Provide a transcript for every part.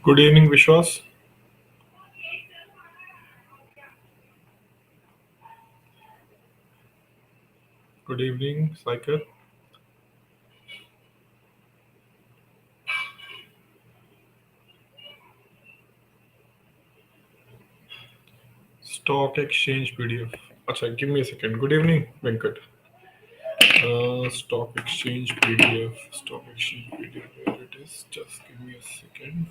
Good evening, Vishwas. Good evening, Saikat. Stock exchange PDF. Acha, give me a second. Good evening, Venkat. Stock exchange PDF. Stock exchange PDF. Where it is? Just give me a second.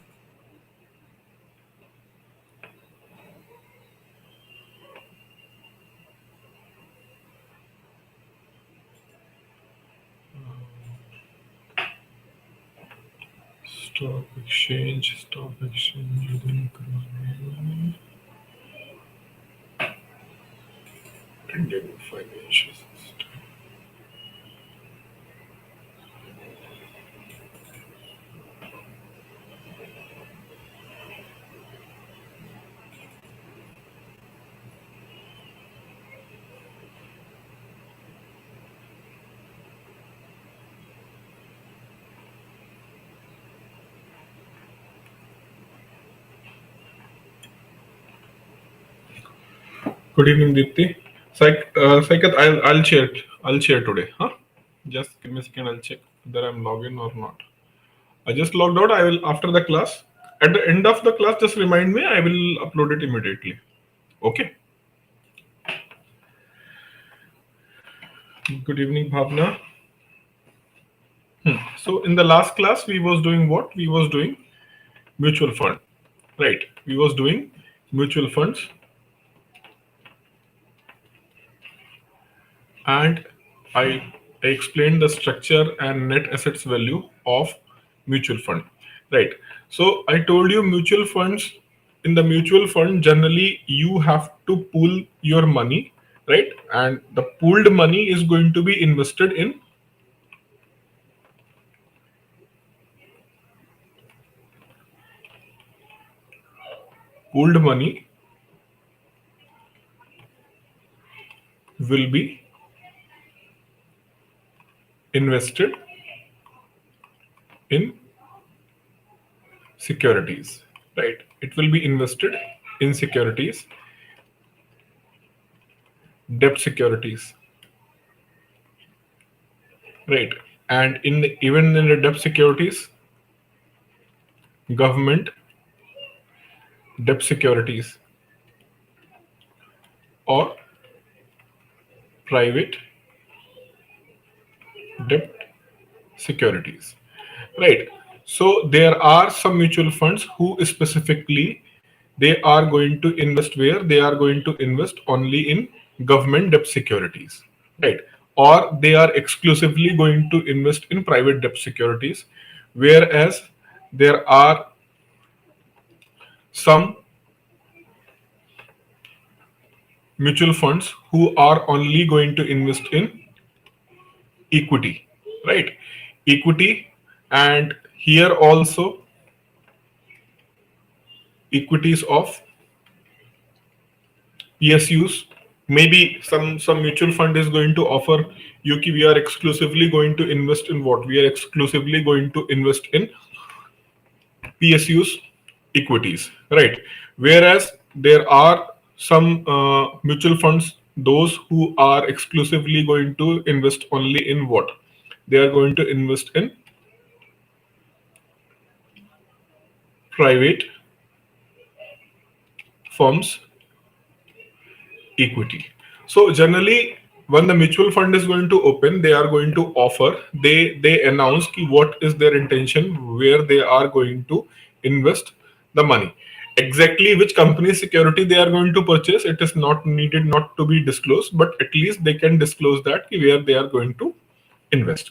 Stock exchange. Stock exchange. Indian financial system. Good evening, Deepti. Saikat, I'll share. I'll share today. Huh? Just give me a second. I'll check whether I'm logged in or not. I just logged out. I will after the class. At the end of the class, just remind me. I will upload it immediately. Okay. Good evening, Bhavna. So in the last class, we was doing what? We was doing mutual fund, right? We was doing mutual funds, and I explained the structure and net assets value of mutual fund, right? So I told you mutual funds. In the mutual fund, generally you have to pool your money, right? And the pooled money is going to be invested in pooled money will be invested in securities, right? It will be invested in securities, debt securities, right? And even in the debt securities, government debt securities or private debt securities, right? So there are some mutual funds who specifically they are going to invest where they are going to invest only in government debt securities, right? Or they are exclusively going to invest in private debt securities, whereas there are some mutual funds who are only going to invest in equity, right? Equity, and here also equities of PSUs. Maybe some mutual fund is going to offer you we are exclusively going to invest in what? We are exclusively going to invest in PSUs equities, right? Whereas there are some mutual funds, those who are exclusively going to invest only in what? They are going to invest in private firms equity. So generally, when the mutual fund is going to open, they are going to offer. They announce what is their intention, where they are going to invest the money. Exactly which company security they are going to purchase, it is not needed not to be disclosed, but at least they can disclose that where they are going to invest.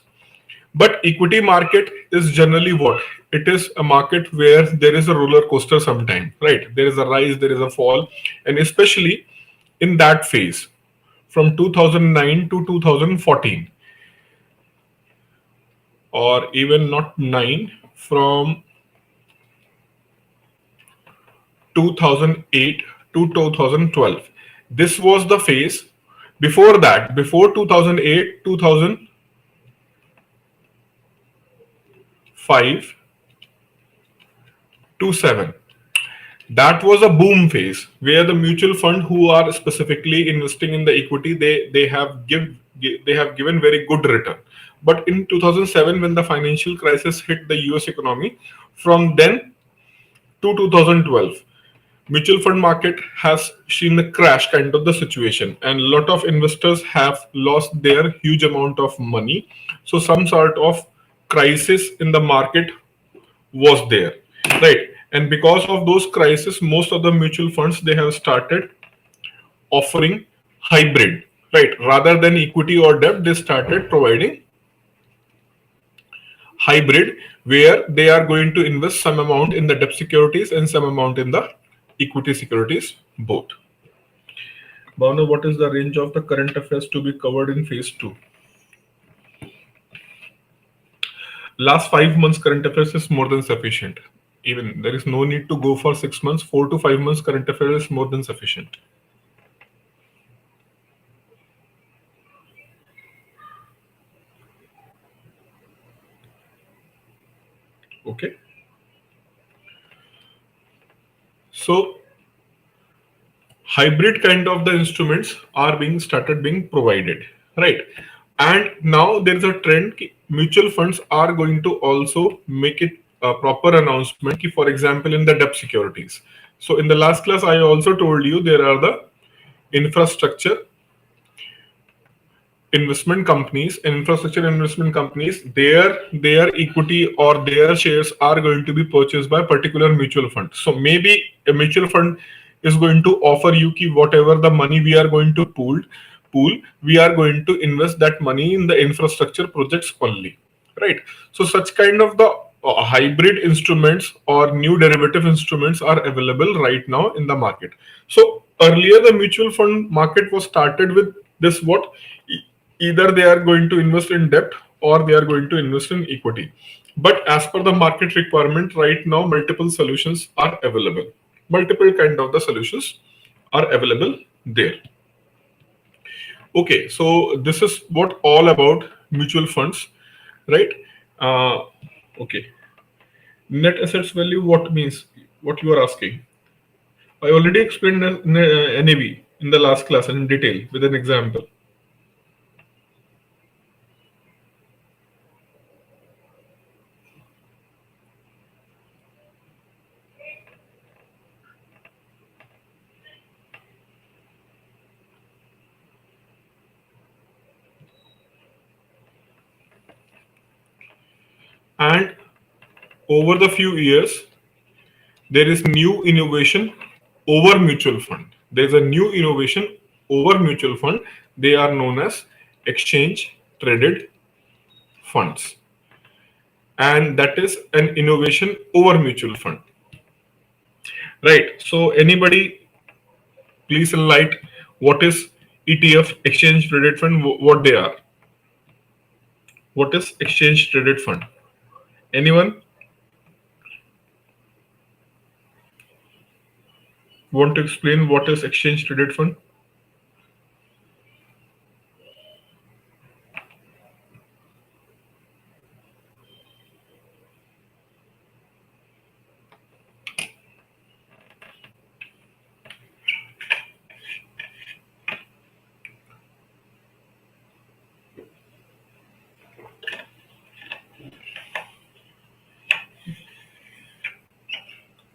But equity market is generally what? It is a market where there is a roller coaster sometime, right? There is a rise, there is a fall, and especially in that phase from 2009 to 2014, or even not 9, from 2008 to 2012. This was the phase. Before that, before 2008, 2005, to 7. That was a boom phase where the mutual fund who are specifically investing in the equity, they have given very good return. But in 2007, when the financial crisis hit the US economy, from then to 2012, mutual fund market has seen a crash kind of the situation, and a lot of investors have lost their huge amount of money. So some sort of crisis in the market was there, right? And because of those crises, most of the mutual funds, they have started offering hybrid, right? Rather than equity or debt, they started providing hybrid, where they are going to invest some amount in the debt securities and some amount in the equity securities, both. Bhavna, what is the range of the current affairs to be covered in phase 2? Last 5 months current affairs is more than sufficient. Even there is no need to go for 6 months. 4 to 5 months current affairs is more than sufficient. Okay. So hybrid kind of the instruments are being provided, right? And now there is a trend mutual funds are going to also make it a proper announcement for example in the debt securities. So in the last class I also told you there are the infrastructure investment companies and infrastructure investment companies, their equity or their shares are going to be purchased by particular mutual fund. So maybe a mutual fund is going to offer you ki whatever the money we are going to pool, we are going to invest that money in the infrastructure projects only, right? So such kind of the hybrid instruments or new derivative instruments are available right now in the market. So earlier the mutual fund market was started with this what, either they are going to invest in debt or they are going to invest in equity. But as per the market requirement right now, multiple solutions are available. Multiple kind of the solutions are available there. Okay, so this is what all about mutual funds, right? Uh, okay, net assets value. What means? What you are asking? I already explained NAV in the last class in detail with an example. And over the few years, there is new innovation over mutual fund. There is a new innovation over mutual fund. They are known as exchange traded funds. And that is an innovation over mutual fund. Right. So anybody please enlighten what is ETF, exchange traded fund, what they are. What is exchange traded fund? Anyone want to explain what is exchange traded fund?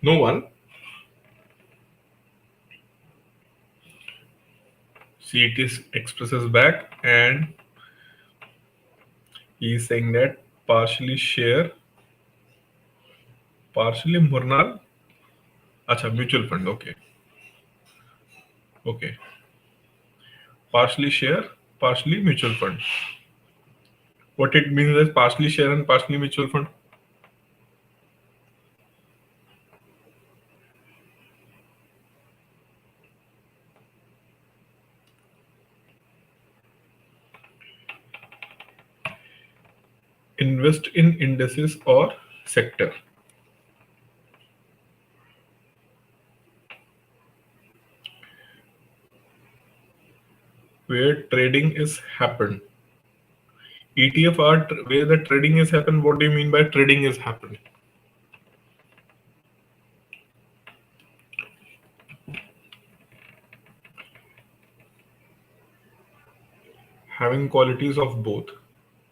No one. See, it is expresses back and he is saying that partially share, partially Murnal. Acha, mutual fund. Okay. Okay. Partially share, partially mutual fund. What it means is partially share and partially mutual fund. Invest in indices or sector where trading is happened. ETF are where the trading is happened. What do you mean by trading is happened? Having qualities of both.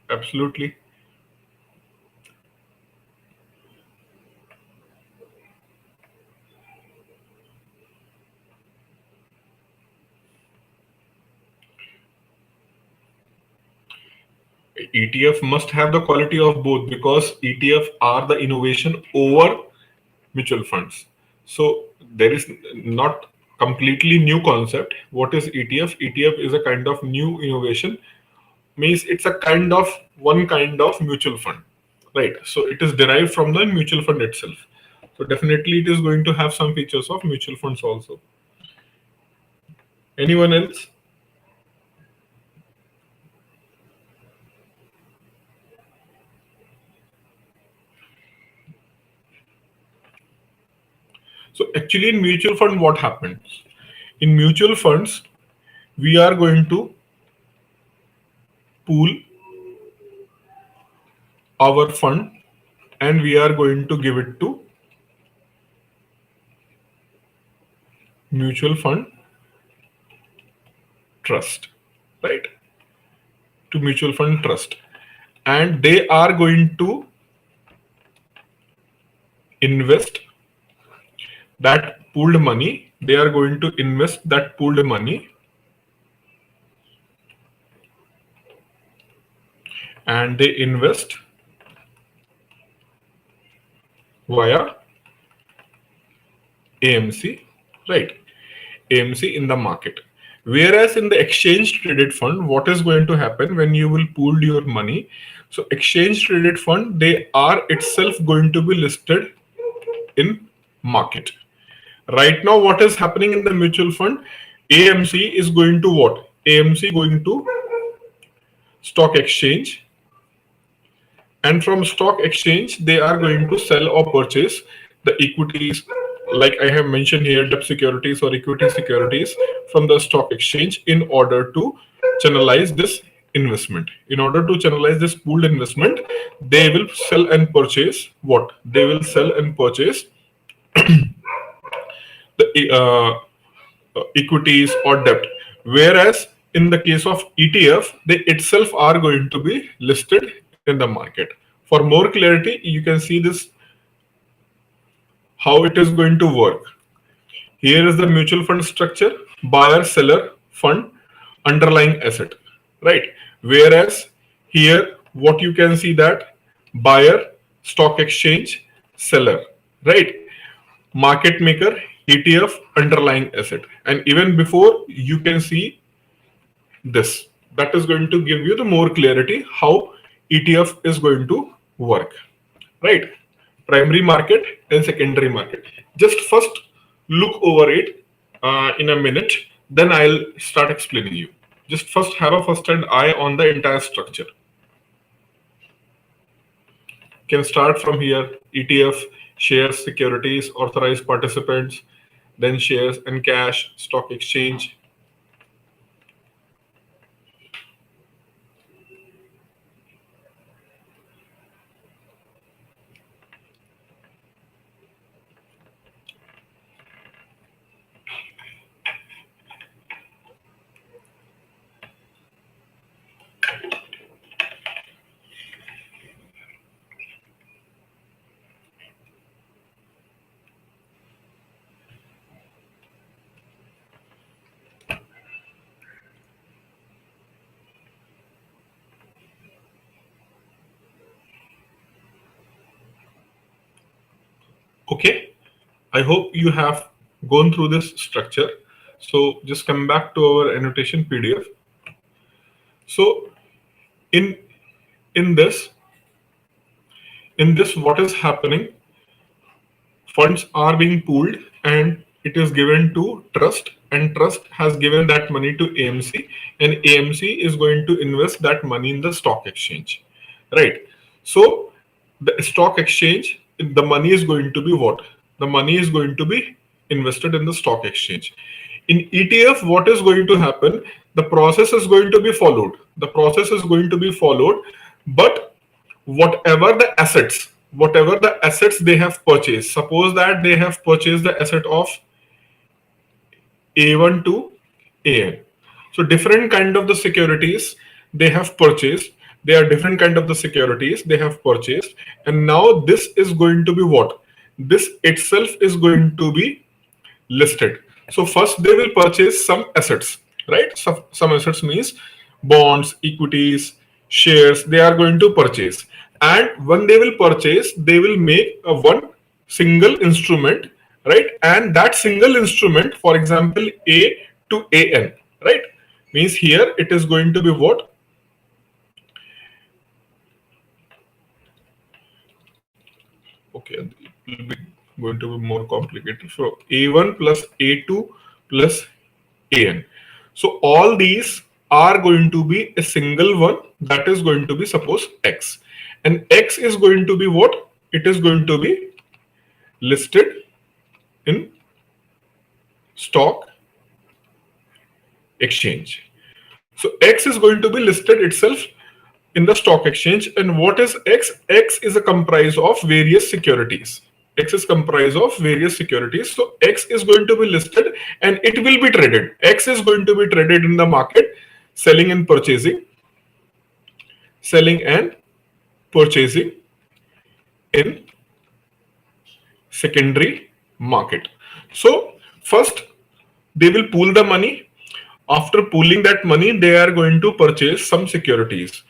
Absolutely. ETF must have the quality of both because ETF are the innovation over mutual funds. So there is not completely new concept. What is ETF? ETF is a kind of new innovation, means it's a kind of one kind of mutual fund, right? So it is derived from the mutual fund itself. So definitely it is going to have some features of mutual funds also. Anyone else? So actually in mutual fund, what happens? In mutual funds, we are going to pool our fund and we are going to give it to mutual fund trust, right? To mutual fund trust. And they are going to invest that pooled money. They are going to invest that pooled money and they invest via AMC, right? AMC in the market. Whereas in the exchange traded fund, what is going to happen when you will pool your money? So exchange traded fund, they are itself going to be listed in market. Right now, what is happening in the mutual fund? AMC is going to what? AMC going to stock exchange, and from stock exchange they are going to sell or purchase the equities, like I have mentioned here, debt securities or equity securities from the stock exchange in order to channelize this investment. In order to channelize this pooled investment, they will sell and purchase what? They will sell and purchase the equities or debt. Whereas in the case of ETF, they itself are going to be listed in the market. For more clarity, you can see this, how it is going to work. Here is the mutual fund structure, buyer, seller, fund, underlying asset, right? Whereas here, what you can see that buyer, stock exchange, seller, right? Market maker, ETF, underlying asset. And even before, you can see this. That is going to give you the more clarity how ETF is going to work, right? Primary market and secondary market. Just first look over it in a minute, then I'll start explaining you. Just first have a first-hand eye on the entire structure. Can start from here: ETF, shares, securities, authorized participants, then shares and cash, stock exchange. Okay, I hope you have gone through this structure. So just come back to our annotation PDF. So in in this in this what is happening? Funds are being pooled and it is given to trust, and trust has given that money to AMC, and AMC is going to invest that money in the stock exchange, right? So the stock exchange, the money is going to be what? The money is going to be invested in the stock exchange. In ETF, what is going to happen? The process is going to be followed. The process is going to be followed, but whatever the assets they have purchased, suppose that they have purchased the asset of A1 to AN. So different kind of the securities, they have purchased. They are different kind of the securities they have purchased, and now this is going to be what? This itself is going to be listed. So first they will purchase some assets, right? So some assets means bonds, equities, shares, they are going to purchase. And when they will purchase, they will make a one single instrument, right? And that single instrument, for example, A to AN, right? Means here it is going to be what? Okay, it will be going to be more complicated. So A1 plus A2 plus AN. So all these are going to be a single one, that is going to be suppose X. And X is going to be what? It is going to be listed in stock exchange. So X is going to be listed itself in the stock exchange. And what is X? X is a comprise of various securities. X is comprised of various securities. So X is going to be listed and it will be traded. X is going to be traded in the market, selling and purchasing, selling and purchasing in secondary market. So first they will pool the money. After pooling that money, they are going to purchase some securities.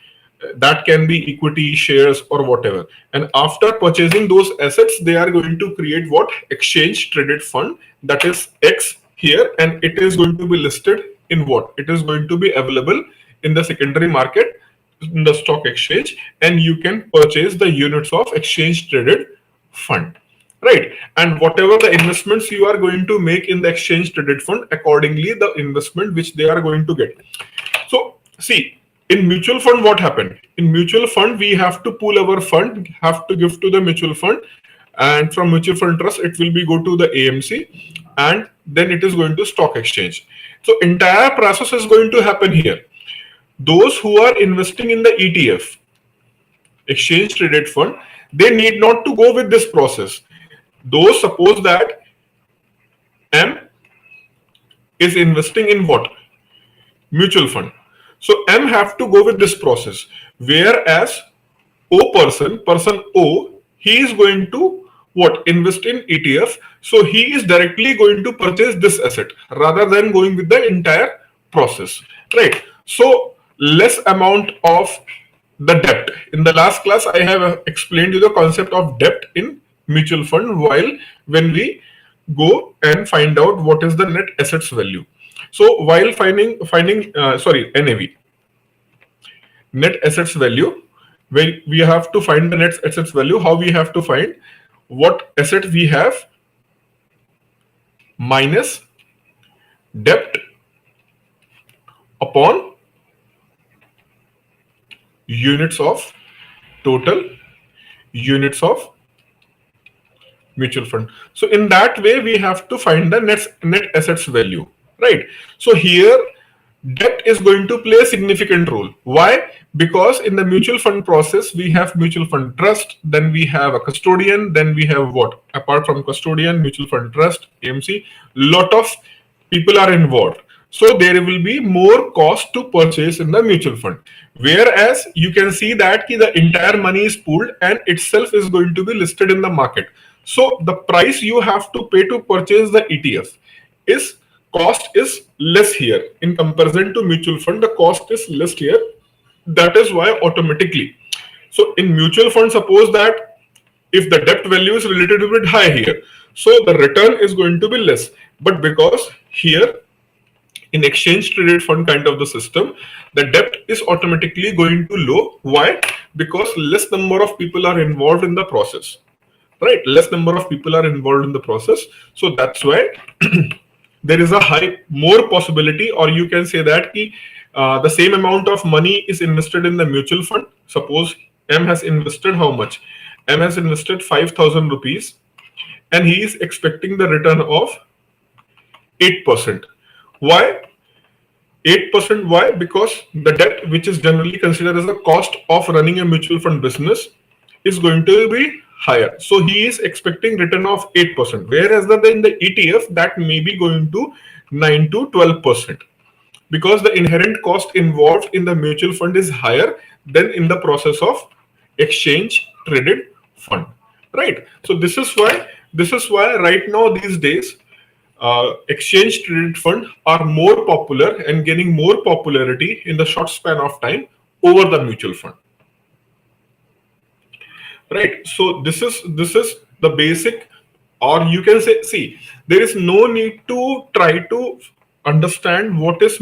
That can be equity, shares, or whatever. And after purchasing those assets, they are going to create what? Exchange traded fund, that is X here, and it is going to be listed in what? It is going to be available in the secondary market, in the stock exchange, and you can purchase the units of exchange traded fund. Right, and whatever the investments you are going to make in the exchange traded fund, accordingly the investment which they are going to get. So see, in mutual fund what happened? In mutual fund we have to pool our fund, have to give to the mutual fund, and from mutual fund trust it will be go to the AMC, and then it is going to stock exchange. So entire process is going to happen here. Those who are investing in the ETF, exchange traded fund, they need not to go with this process. Though suppose that M is investing in what? Mutual fund. So M have to go with this process. Whereas person O, he is going to what? Invest in ETF. So he is directly going to purchase this asset rather than going with the entire process. Right. So less amount of the debt. In the last class, I have explained you the concept of debt in mutual fund, while when we go and find out what is the net assets value. So while finding NAV, net assets value, we have to find the net assets value. How we have to find? What asset we have minus debt upon units of total units of mutual fund. So in that way we have to find the net assets value, right? So here debt is going to play a significant role. Why? Because in the mutual fund process we have mutual fund trust, then we have a custodian, then we have what? Apart from custodian, mutual fund trust, AMC, lot of people are involved. So there will be more cost to purchase in the mutual fund. Whereas you can see that the entire money is pooled and itself is going to be listed in the market. So the price you have to pay to purchase the ETF is cost is less here in comparison to mutual fund. The cost is less here. That is why automatically. So in mutual fund, suppose that if the debt value is relatively bit high here, so the return is going to be less. But because here in exchange traded fund kind of the system, the debt is automatically going to low. Why? Because less number of people are involved in the process, right? Less number of people are involved in the process. So that's why there is a more possibility, or you can say that the same amount of money is invested in the mutual fund. Suppose M has invested how much? M has invested 5,000 rupees and he is expecting the return of 8%. Why? 8%. Why? Because the debt, which is generally considered as the cost of running a mutual fund business, is going to be higher. So he is expecting return of 8%. Whereas in the ETF, that may be going to 9 to 12%. because the inherent cost involved in the mutual fund is higher than in the process of exchange traded fund, right? So this is why right now these days exchange traded fund are more popular and gaining more popularity in the short span of time over the mutual fund, right? So this is the basic, or you can say, see, there is no need to try to understand what is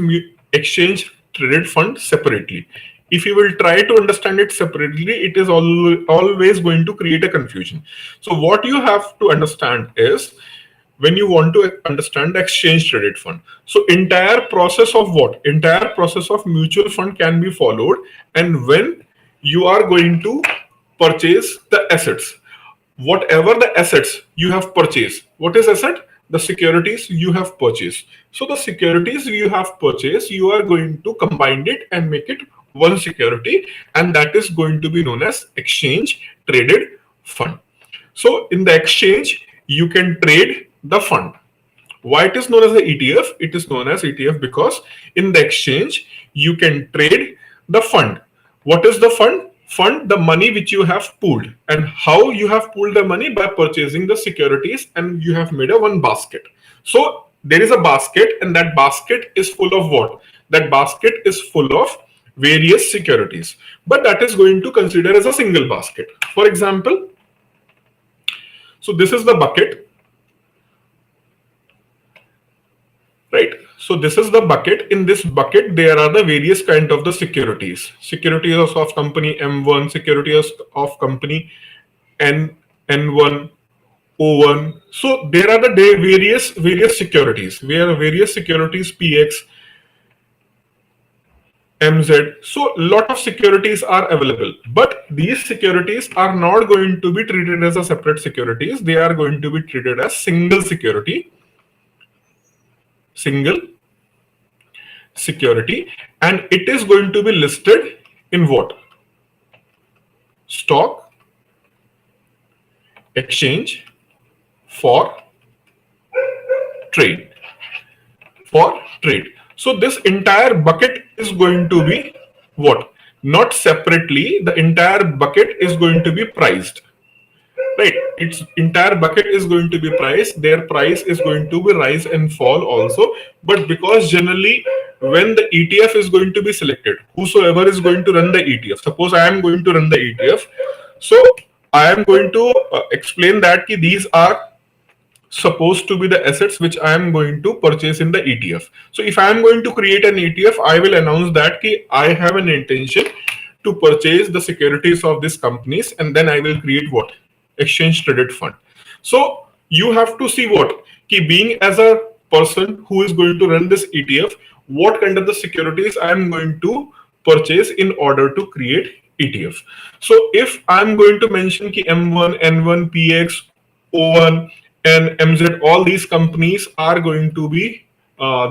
exchange traded fund separately. If you will try to understand it separately, it is always going to create a confusion. So what you have to understand is, when you want to understand the exchange traded fund, so entire process of what, entire process of mutual fund can be followed. And when you are going to purchase the assets, whatever the assets you have purchased, what is asset? The securities you have purchased. So the securities you have purchased, you are going to combine it and make it one security, and that is going to be known as exchange traded fund. So in the exchange, you can trade the fund. Why it is known as the ETF? It is known as ETF because in the exchange, you can trade the fund. What is the fund? Fund, the money which you have pooled. And how you have pooled the money? By purchasing the securities, and you have made a one basket. So there is a basket, and that basket is full of what? That basket is full of various securities. But that is going to consider as a single basket. For example, so this is the bucket, right? So this is the bucket. In this bucket, there are the various kind of the securities. Securities of company M1, securities of company N1, O1. So there are the various securities. Where various securities PX, MZ. So lot of securities are available, but these securities are not going to be treated as a separate securities. They are going to be treated as single security, and it is going to be listed in what? Stock exchange for trade. So this entire bucket is going to be what? Not separately, the entire bucket is going to be priced, right? Its entire bucket is going to be priced. Their price is going to be rise and fall also. But because generally when the ETF is going to be selected, whosoever is going to run the ETF, suppose I am going to run the ETF, so I am going to explain that these are supposed to be the assets which I am going to purchase in the ETF. So if I am going to create an ETF, I will announce that I have an intention to purchase the securities of these companies, and then I will create what? Exchange traded fund. So you have to see what? Being as a person who is going to run this ETF, what kind of the securities I am going to purchase in order to create ETF. So if I am going to mention M1, N1, PX, O1, and MZ, all these companies are going to be,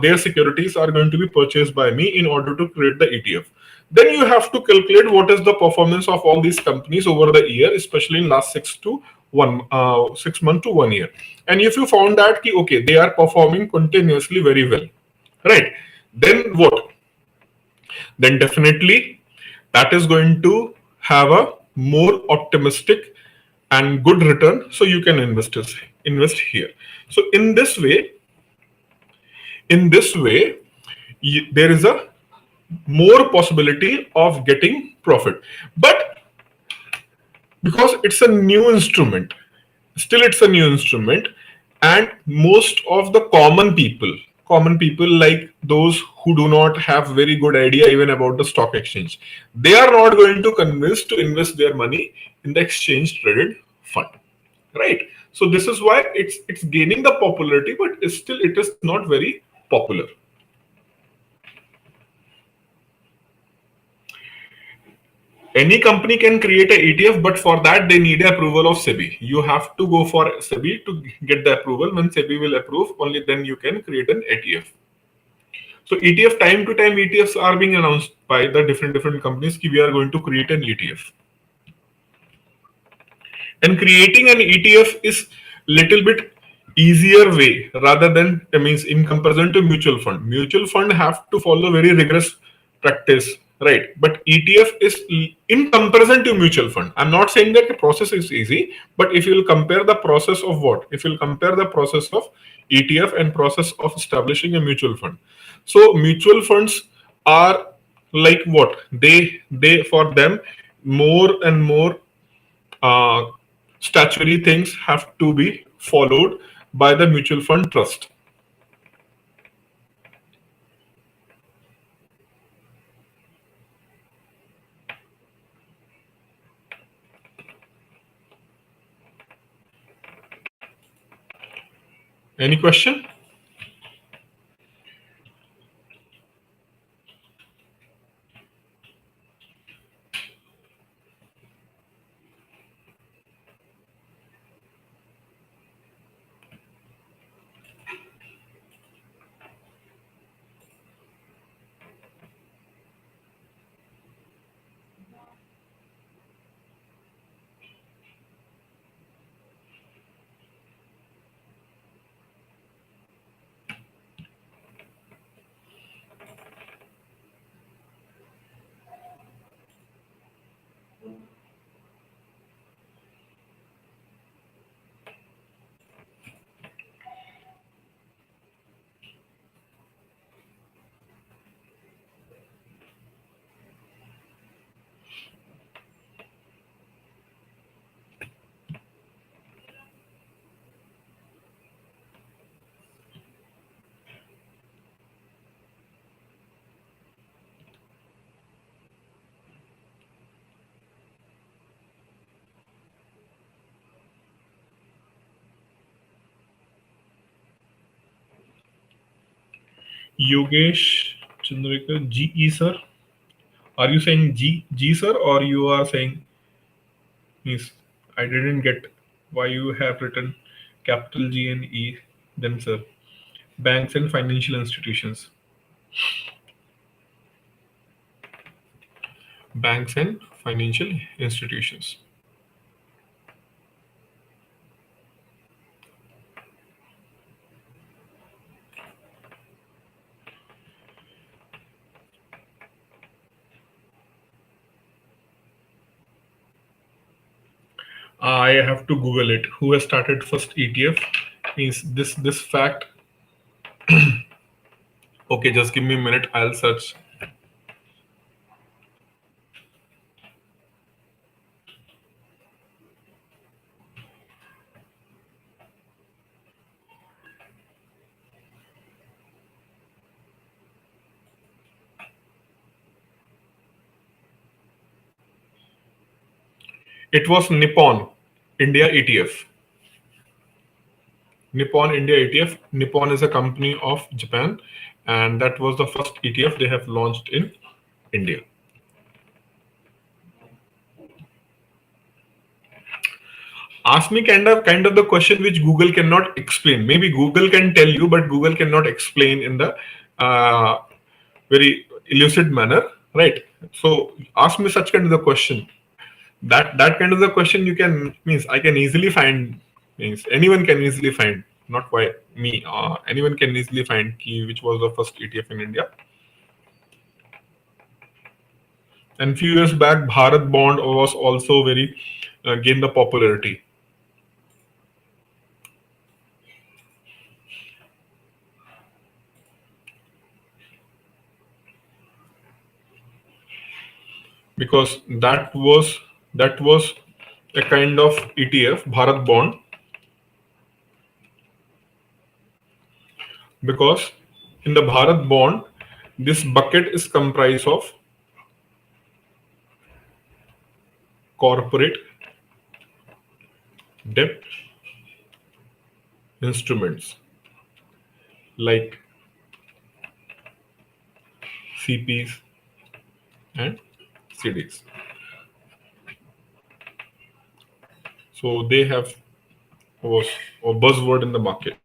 their securities are going to be purchased by me in order to create the ETF. Then you have to calculate what is the performance of all these companies over the year, especially in last 6 months to 1 year. And if you found that okay, they are performing continuously very well, right? Then what? Then definitely that is going to have a more optimistic and good return, so you can invest here. So in this way, there is a more possibility of getting profit. But because it's a new instrument, and most of the common people like those who do not have very good idea even about the stock exchange, they are not going to convince to invest their money in the exchange traded fund, right? So this is why it's gaining the popularity, but still it is not very popular. Any company can create an ETF, but for that they need approval of SEBI. You have to go for SEBI to get the approval. When SEBI will approve, only then you can create an ETF. So ETF, time to time ETFs are being announced by the different companies we are going to create an ETF. And creating an ETF is little bit easier way rather than means in comparison to mutual fund. Mutual fund have to follow very rigorous practice, right? But ETF is in comparison to mutual fund. I'm not saying that the process is easy, but if you'll compare the process of what? If you'll compare the process of ETF and process of establishing a mutual fund. So mutual funds are like what? They for them more and more uh, statutory things have to be followed by the mutual fund trust. Any question? Yogesh Chandrakar, GE sir. Are you saying G sir, or you are saying means I didn't get why you have written capital G and E then sir. Banks and financial institutions. Banks and financial institutions. I have to Google it. Who has started first ETF? Means this fact. Okay, just give me a minute. I'll search. It was Nippon India ETF. Nippon India ETF. Nippon is a company of Japan, and that was the first ETF they have launched in India. Ask me kind of the question which Google cannot explain. Maybe Google can tell you, but Google cannot explain in the uh, very elucid manner, right? So ask me such kind of the question. That kind of the question you can means I can easily find means anyone can easily find. Not why me. Anyone can easily find key which was the first ETF in India. And few years back, Bharat bond was also very gained the popularity because that was a kind of ETF, Bharat bond, because in the Bharat bond, this bucket is comprised of corporate debt instruments like CPs and CDs. So they have was a buzzword in the market.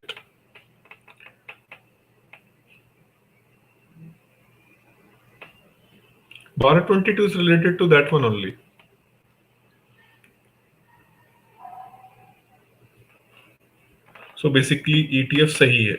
Bharat 22 is related to that one only. So basically ETF सही है.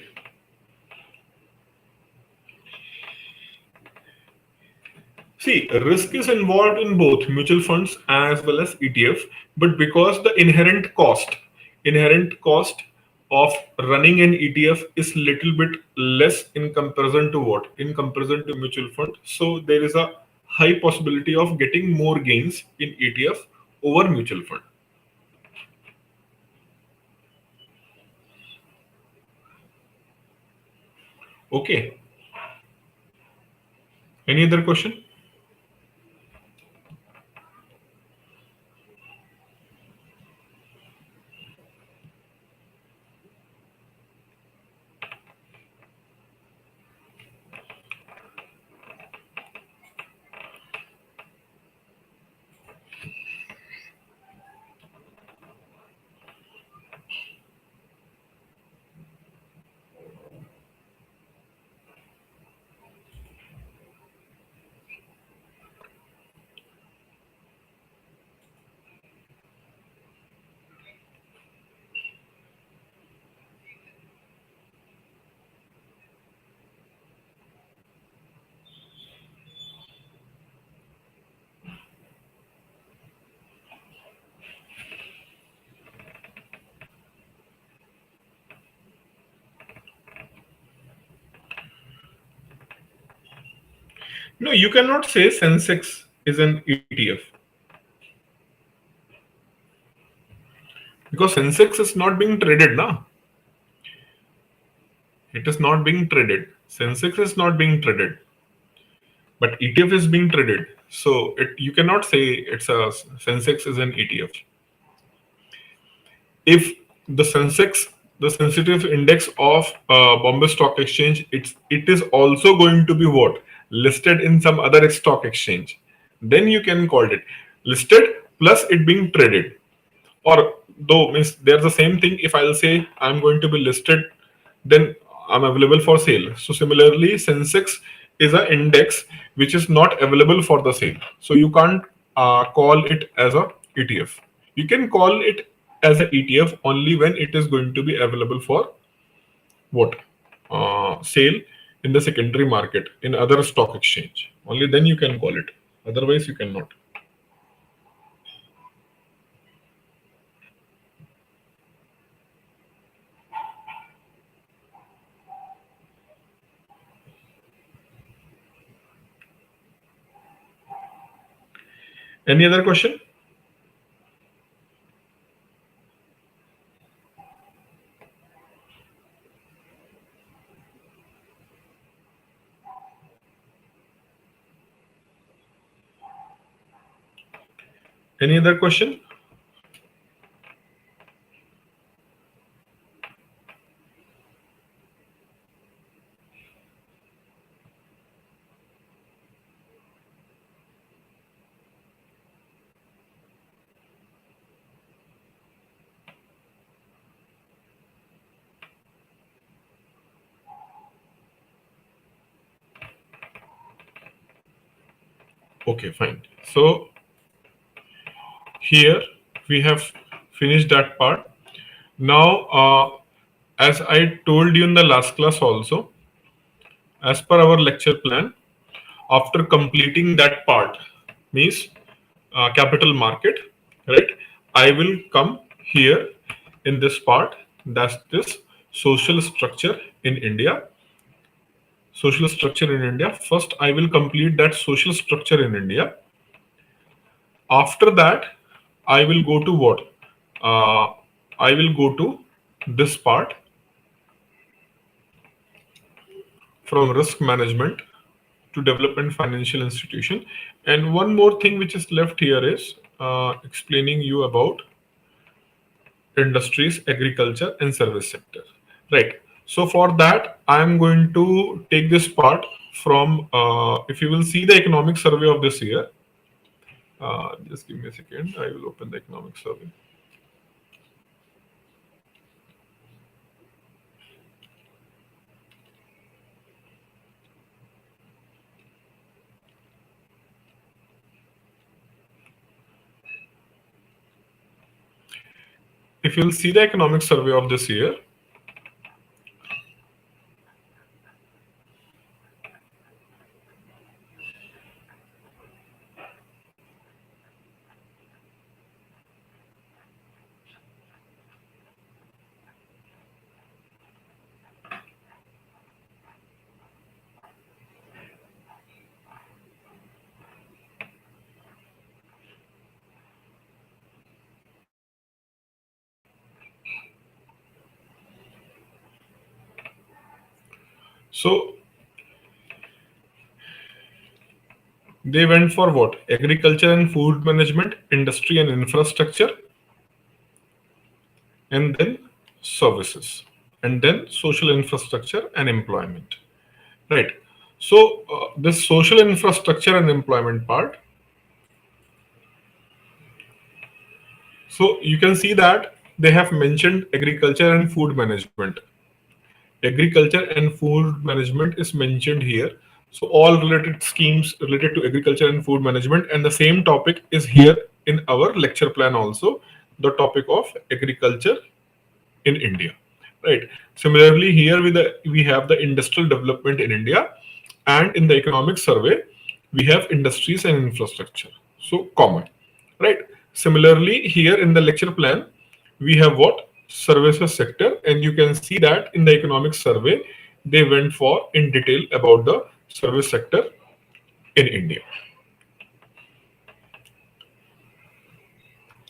See, risk is involved in both mutual funds as well as ETF, but because the inherent cost of running an ETF is little bit less in comparison to what? In comparison to mutual fund. So there is a high possibility of getting more gains in ETF over mutual fund. Okay. Any other question? No, you cannot say Sensex is an ETF because Sensex is not being traded now. It is not being traded. Sensex is not being traded, but ETF is being traded. So you cannot say it's a Sensex is an ETF. If the Sensex, the sensitive index of Bombay Stock Exchange, it is also going to be what, listed in some other stock exchange, then you can call it listed plus it being traded. Or though means they're the same thing. If I'll say I'm going to be listed, then I'm available for sale. So similarly, Sensex is an index which is not available for the sale. So you can't call it as a ETF. You can call it as an ETF only when it is going to be available for what, sale in the secondary market in other stock exchange. Only then you can call it. Otherwise, you cannot. Any other question? Any other question? Okay, fine. So here we have finished that part. Now, as I told you in the last class also, as per our lecture plan, after completing that part, means capital market, right? I will come here in this part, that's this social structure in India. Social structure in India. First, I will complete that social structure in India. After that, I will go to what? Uh, I will go to this part from risk management to development financial institution. And one more thing which is left here is explaining you about industries, agriculture, and service sector. Right. So for that, I'm going to take this part from, if you will see the economic survey of this year, just give me a second. I will open the economic survey. If you'll see the economic survey of this year, So they went for what? Agriculture and food management, industry and infrastructure, and then services, and then social infrastructure and employment. Right. So this social infrastructure and employment part. So you can see that they have mentioned agriculture and food management. Agriculture and food management is mentioned here. So all related schemes related to agriculture and food management, and the same topic is here in our lecture plan also, the topic of agriculture in India, right? Similarly, here we have the industrial development in India, and in the economic survey, we have industries and infrastructure. So common, right? Similarly, here in the lecture plan, we have what? Services sector, and you can see that in the economic survey, they went for in detail about the service sector in India.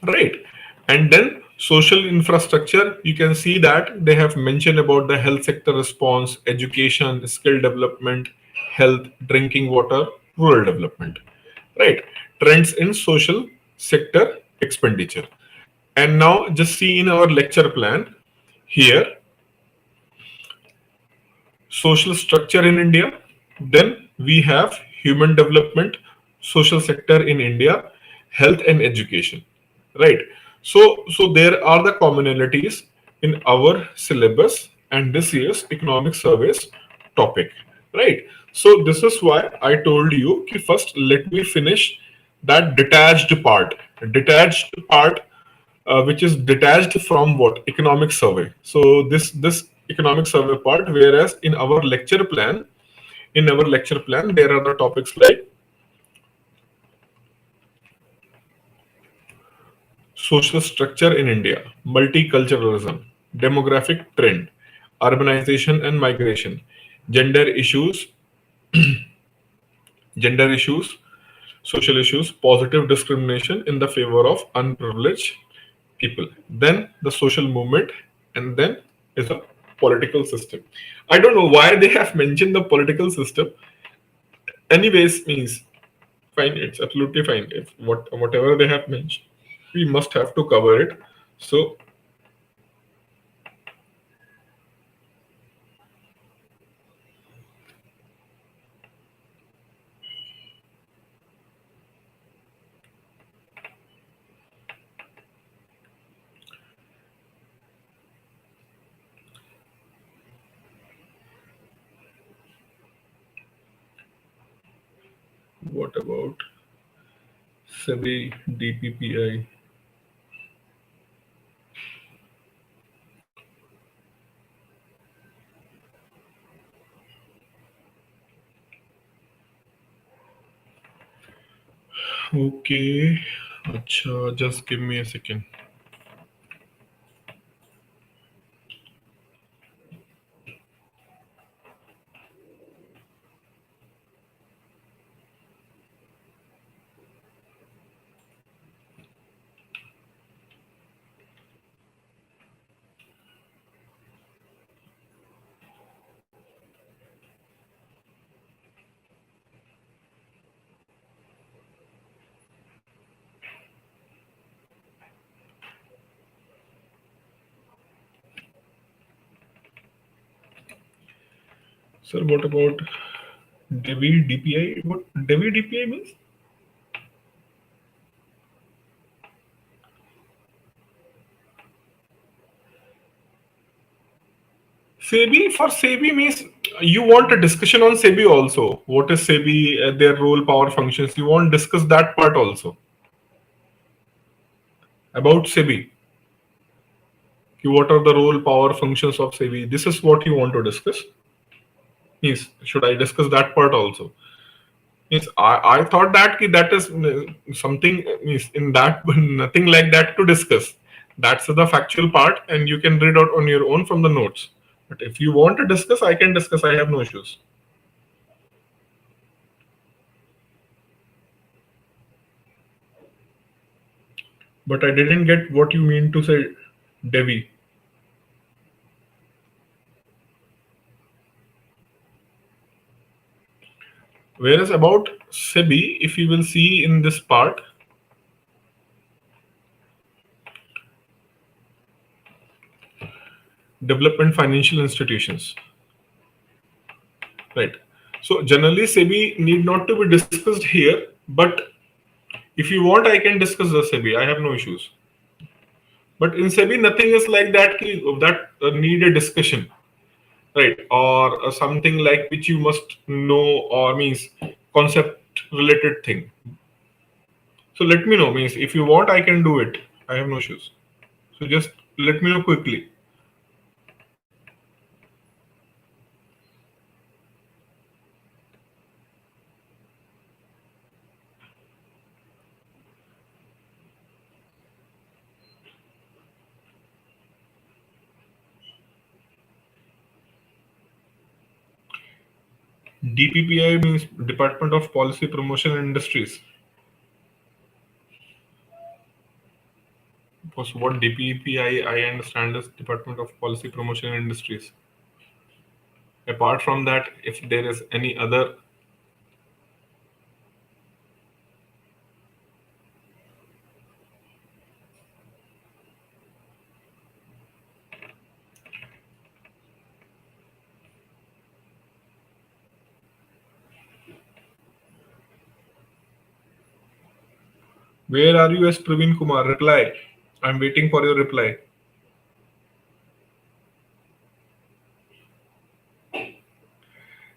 Right. And then social infrastructure, you can see that they have mentioned about the health sector response, education, skill development, health, drinking water, rural development. Right. Trends in social sector expenditure. And now just see in our lecture plan here, social structure in India. Then we have human development, social sector in India, health and education. Right. So there are the commonalities in our syllabus and this year's economic surveys topic. Right. So this is why I told you कि first let me finish that detached part which is detached from what? Economic survey. So this economic survey part, whereas in our lecture plan, there are the topics like social structure in India, multiculturalism, demographic trend, urbanization and migration, gender issues, gender issues, social issues, positive discrimination in the favor of unprivileged people, then the social movement, and then is a political system. I don't know why they have mentioned the political system. Anyways, means fine, it's absolutely fine. If whatever they have mentioned, we must have to cover it. So what about SEBI DPPI? Okay, acha, just give me a second. Sir, what about Devi DPI? What Devi DPI means? SEBI, for SEBI means you want a discussion on SEBI also. What is SEBI, their role, power, functions? You want to discuss that part also about SEBI. What are the role, power, functions of SEBI? This is what you want to discuss. Yes, should I discuss that part also? Yes, I thought that that is something in that nothing like that to discuss. That's the factual part, and you can read out on your own from the notes. But if you want to discuss, I can discuss. I have no issues. But I didn't get what you mean to say, Devi. Whereas about SEBI, if you will see in this part, development financial institutions, right? So generally SEBI need not to be discussed here, but if you want, I can discuss the SEBI. I have no issues. But in SEBI, nothing is like that that need a discussion, right? Or something like which you must know, or means concept related thing. So let me know. Means if you want, I can do it. I have no issues. So just let me know quickly. DPPI means Department of Policy Promotion and Industries. Because what DPPI I understand is Department of Policy Promotion and Industries. Apart from that, if there is any other, where are you as Praveen Kumar? Reply. I'm waiting for your reply.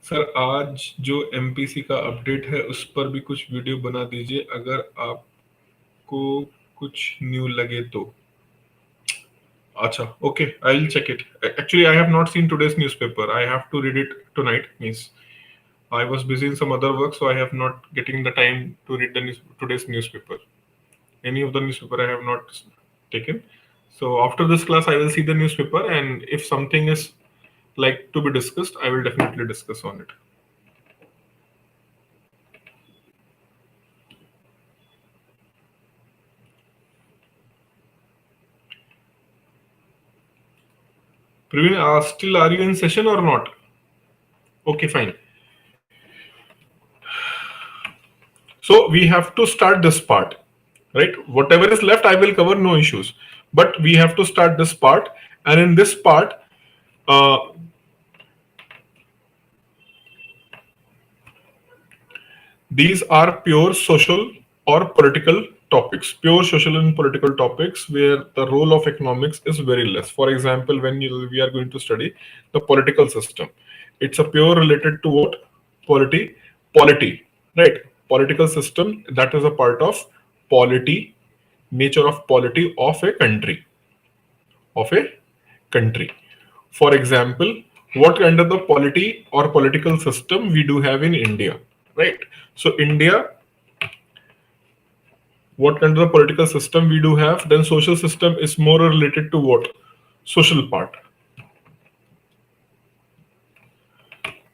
Sir आज जो MPC का update है उस पर भी कुछ video बना दीजिए अगर आपको कुछ न्यू लगे तो. Acha, okay, I'll check it. Actually, I have not seen today's newspaper. I have to read it tonight. Means I was busy in some other work, so I have not getting the time to read the today's newspaper. Any of the newspaper I have not taken. So after this class, I will see the newspaper, and if something is like to be discussed, I will definitely discuss on it. Praveen, still are you in session or not? Okay, fine. So we have to start this part, right? Whatever is left, I will cover, no issues. But we have to start this part, and in this part, these are pure social or political topics, pure social and political topics where the role of economics is very less. For example, when we are going to study the political system, it's a pure related to what? Polity, right? Political system, that is a part of polity, nature of polity of a country, of a country. For example, what kind of the polity or political system we do have in India, right? So India, what kind of the political system we do have, then social system is more related to what? Social part.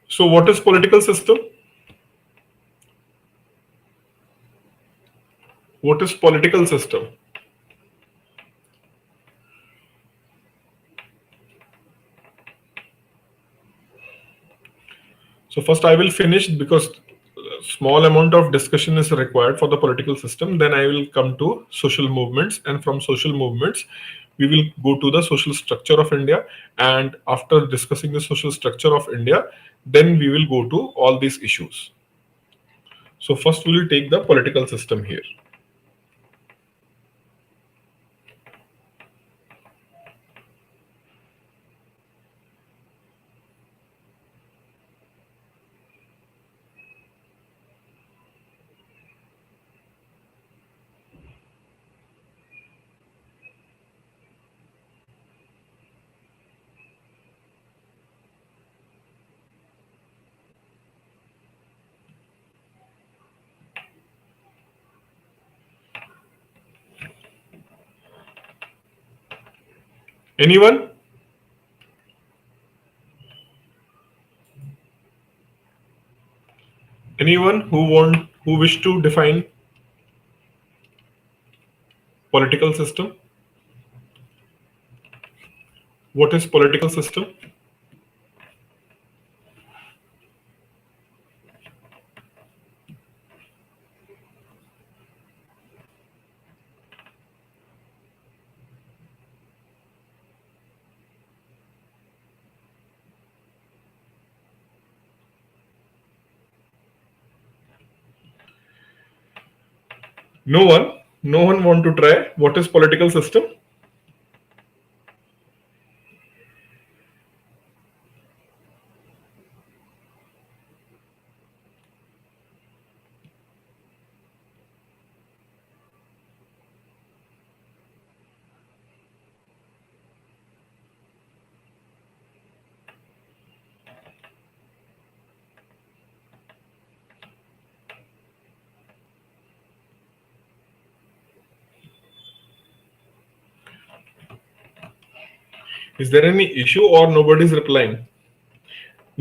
So what is political system? What is political system? So first I will finish because small amount of discussion is required for the political system. Then I will come to social movements, and from social movements, we will go to the social structure of India. And after discussing the social structure of India, then we will go to all these issues. So first we will take the political system here. Anyone? Anyone who wish to define political system? What is political system? No one want to try what is political system. Is there any issue or nobody's replying?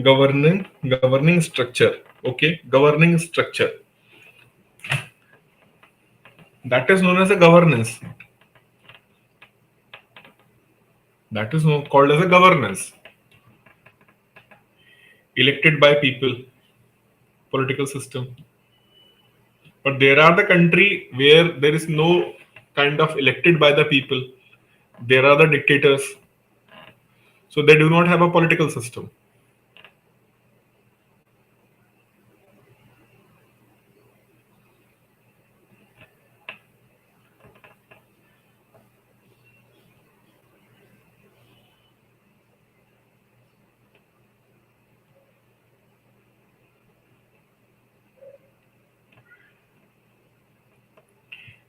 Governing structure. Okay, governing structure. That is known as a governance. That is called as a governance. Elected by people, political system. But there are the country where there is no kind of elected by the people. There are the dictators. So they do not have a political system.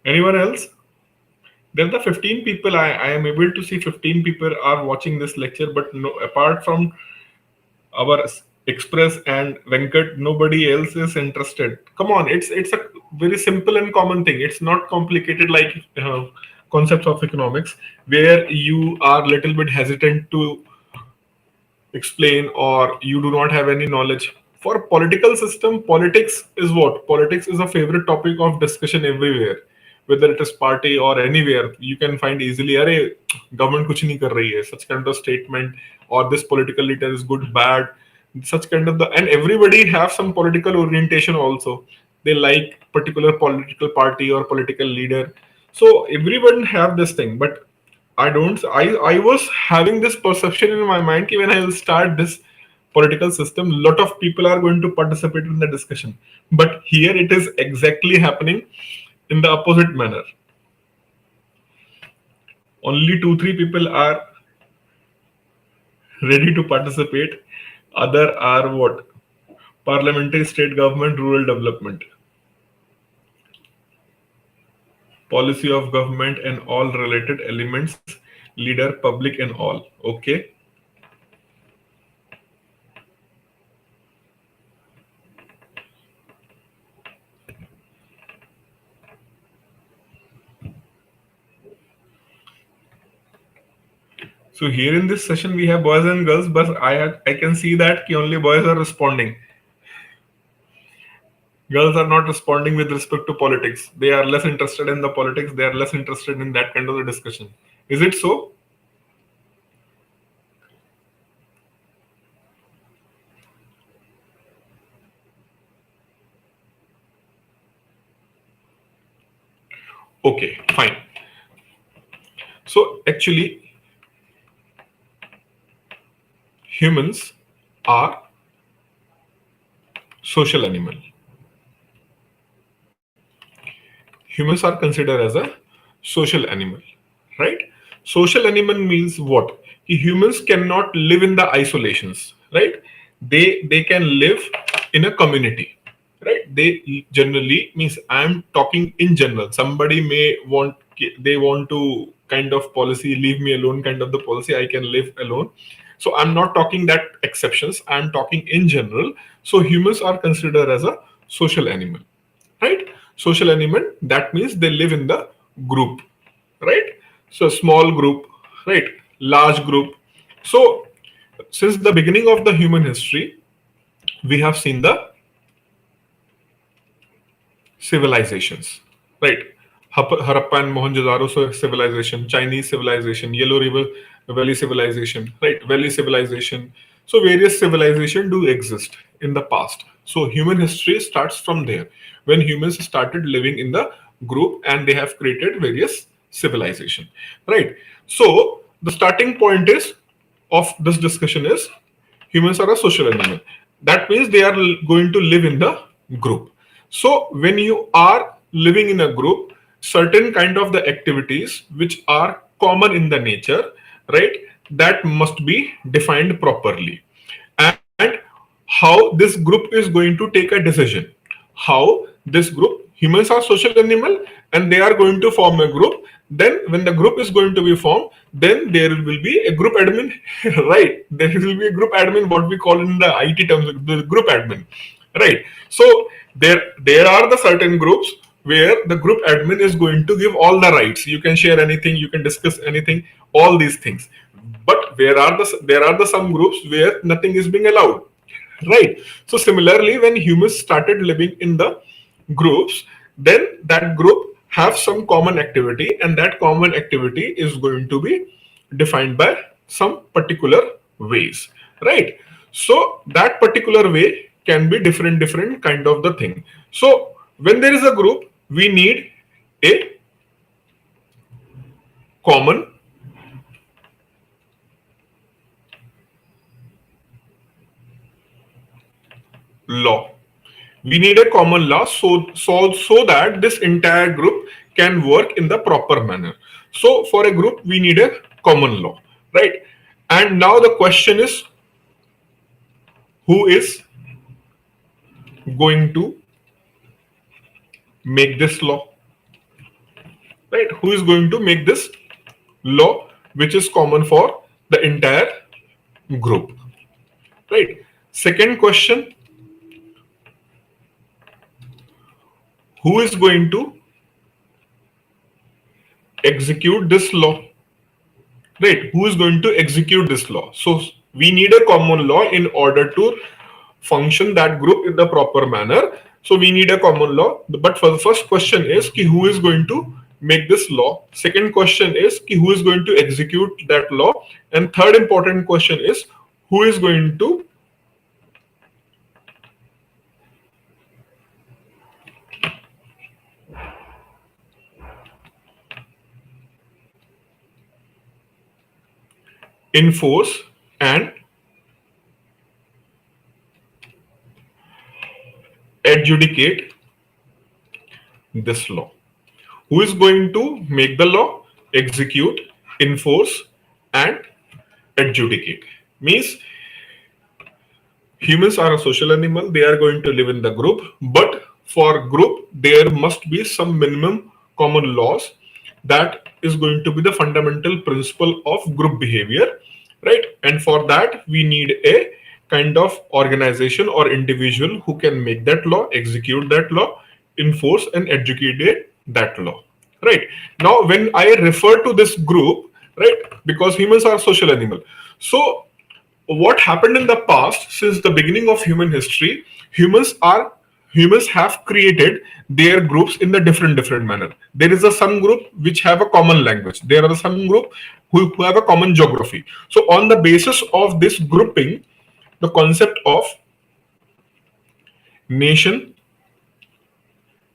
Anyone else? There are the 15 people. I am able to see 15 people are watching this lecture, but no, apart from our Express and Venkat, nobody else is interested. Come on, it's a very simple and common thing. It's not complicated like concepts of economics, where you are little bit hesitant to explain or you do not have any knowledge. For political system, politics is what? Politics is a favorite topic of discussion everywhere. Whether it is party or anywhere, you can find easily, "Arey, government kuch nahi kar rahi hai," such kind of statement, or this political leader is good, bad, such kind of and everybody have some political orientation also. They like particular political party or political leader. So everyone have this thing, but I was having this perception in my mind that when I will start this political system, lot of people are going to participate in the discussion. But here it is exactly happening in the opposite manner. Only 2-3 people are ready to participate. Other are what? Parliamentary, state government, rural development, policy of government and all related elements, leader, public and all. Okay. So here in this session we have boys and girls, but I can see that only boys are responding. Girls are not responding with respect to politics. They are less interested in the politics. They are less interested in that kind of a discussion. Is it so? Okay, fine. So actually, humans are social animal. Humans are considered as a social animal, right? Social animal means what? Humans cannot live in the isolations, right? They can live in a community, right? They generally means I'm talking in general. Somebody may want they want to kind of policy leave me alone kind of the policy. I can live alone. So I'm not talking that exceptions. I'm talking in general. So humans are considered as a social animal, right? Social animal, that means they live in the group, right? So small group, right? Large group. So since the beginning of the human history, we have seen the civilizations, right? Harappa and Mohenjo-daro civilization, Chinese civilization, Yellow River Valley civilization, right? Valley civilization. So various civilizations do exist in the past. So human history starts from there, when humans started living in the group and they have created various civilization, right? So the starting point is of this discussion is humans are a social animal. That means they are going to live in the group. So when you are living in a group, certain kind of the activities which are common in the nature, right? That must be defined properly. And how this group is going to take a decision, how this group, humans are social animal and they are going to form a group. Then when the group is going to be formed, then there will be a group admin, right? There will be a group admin, what we call in the IT terms, the group admin, right? So there are the certain groups where the group admin is going to give all the rights. You can share anything, you can discuss anything, all these things. But there are the some groups where nothing is being allowed, right? So similarly, when humans started living in the groups, then that group have some common activity, and that common activity is going to be defined by some particular ways, right? So that particular way can be different kind of the thing. So when there is a group, we need a common law. We need a common law so that this entire group can work in the proper manner. So for a group, we need a common law, right? And now the question is, who is going to make this law, right? Who is going to make this law which is common for the entire group, right? Second question, who is going to execute this law, right? Who is going to execute this law? So we need a common law in order to function that group in the proper manner. So we need a common law. But for the first question is ki who is going to make this law? Second question is ki who is going to execute that law? And third important question is who is going to enforce and adjudicate this law. Who is going to make the law, execute, enforce, and adjudicate? Means humans are a social animal, they are going to live in the group, but for group, there must be some minimum common laws that is going to be the fundamental principle of group behavior, right? And for that, we need a kind of organization or individual who can make that law, execute that law, enforce and educate that law, right? Now when I refer to this group, right, because humans are social animal, so what happened in the past, since the beginning of human history, humans have created their groups in the different manner. There is a some group which have a common language, there are some group who have a common geography. So on the basis of this grouping, the concept of nation,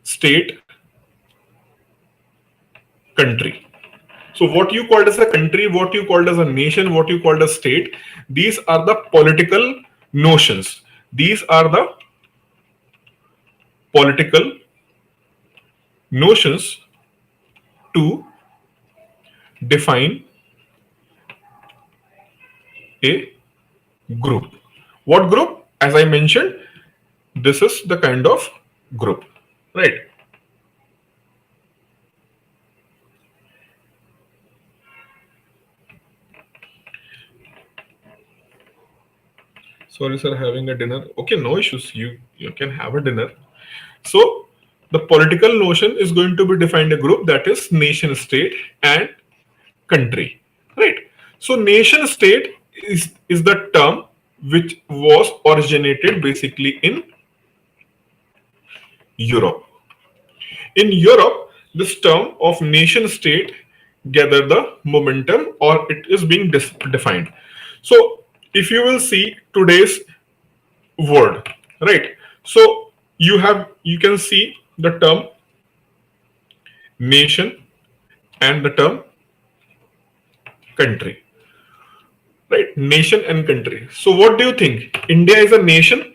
state, country. So what you called as a country, what you called as a nation, what you called as state, these are the political notions. These are the political notions to define a group. What group? As I mentioned, this is the kind of group, right? Sorry, sir, having a dinner. Okay, no issues. You can have a dinner. So the political notion is going to be defined a group, that is nation state and country, right? So nation state is the term which was originated basically in Europe. In Europe, this term of nation state gather the momentum, or it is being defined. So if you will see today's world, right? So you can see the term nation and the term country, right? Nation and country. So what do you think? India is a nation?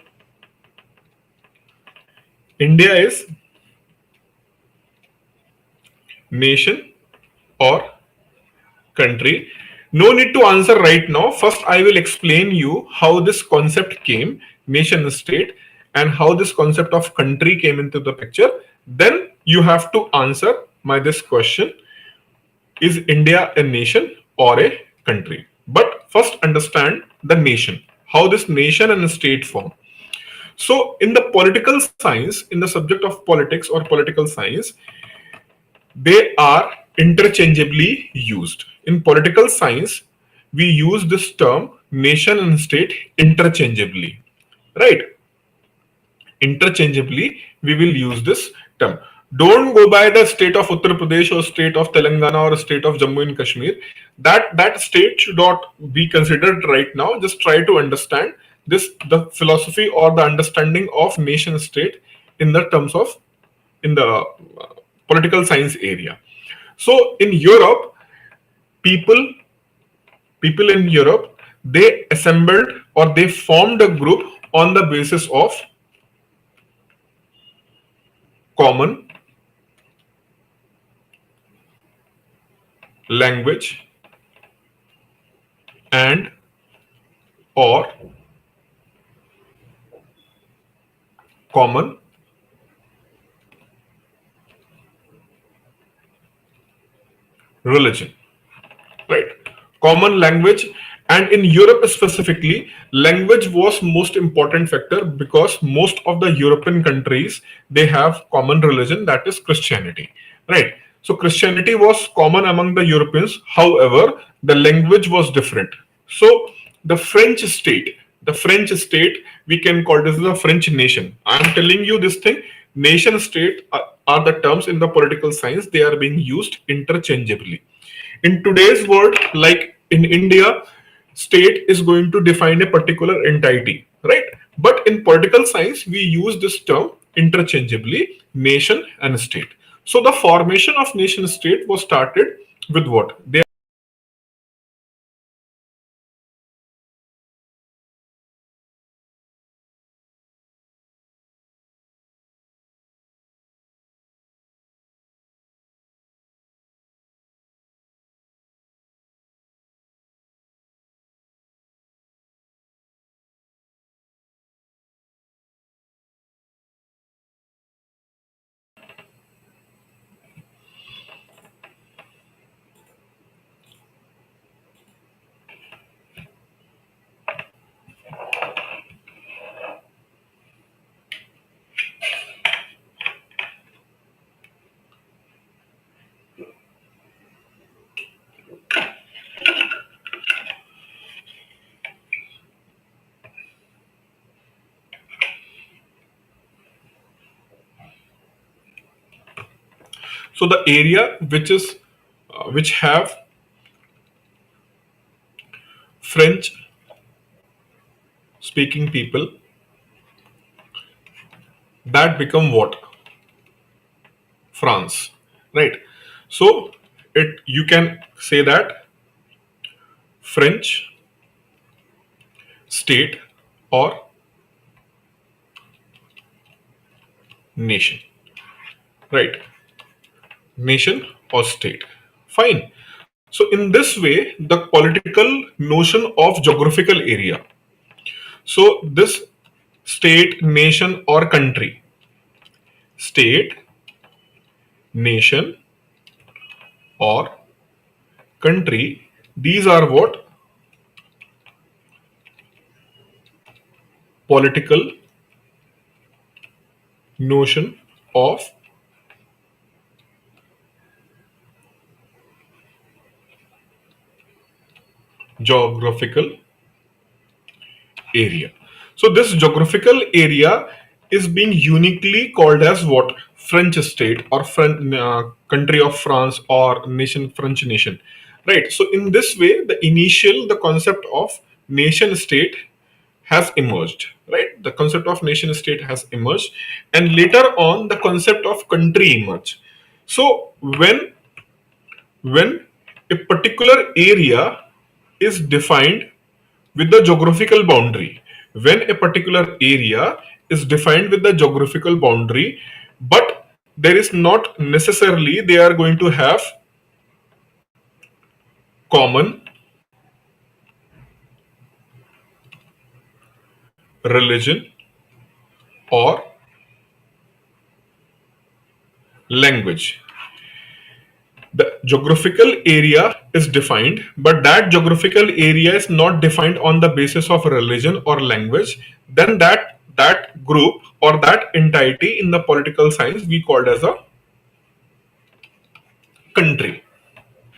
India is nation or country? No need to answer right now. First, I will explain you how this concept came, nation state, and how this concept of country came into the picture. Then you have to answer my this question: is India a nation or a country? But first, understand the nation, how this nation and state form. So, in the political science, in the subject of politics or political science, they are interchangeably used. In political science, we use this term nation and state interchangeably, right? Interchangeably, we will use this term. Don't go by the state of Uttar Pradesh or state of Telangana or state of Jammu and Kashmir. That state should not be considered right now. Just try to understand this the philosophy or the understanding of nation state in the terms of in the political science area. So in Europe, people people in Europe, they assembled or they formed a group on the basis of common language and or common religion, right? Common language, and in Europe specifically, language was most important factor because most of the European countries, they have common religion, that is Christianity, right? So Christianity was common among the Europeans. However, the language was different. So the French state, we can call this the French nation. I am telling you this thing. Nation state are the terms in the political science. They are being used interchangeably. In today's world, like in India, state is going to define a particular entity, right? But in political science, we use this term interchangeably, nation and state. So the formation of nation state was started with what? They so the area which have French speaking people, that become what? France, right? So it you can say that French state or nation, right? Nation or state. Fine. So in this way, the political notion of geographical area. So this state, nation, or country, state, nation, or country, these are what? Political notion of geographical area. So this geographical area is being uniquely called as what? French state or country of France or nation, French nation, right? So in this way, the concept of nation state has emerged, right? The concept of nation state has emerged, and later on, the concept of country emerged. So when a particular area is defined with the geographical boundary, when a particular area is defined with the geographical boundary, but there is not necessarily they are going to have common religion or language. The geographical area is defined, but that geographical area is not defined on the basis of religion or language. Then that group or that entity in the political science we called as a country,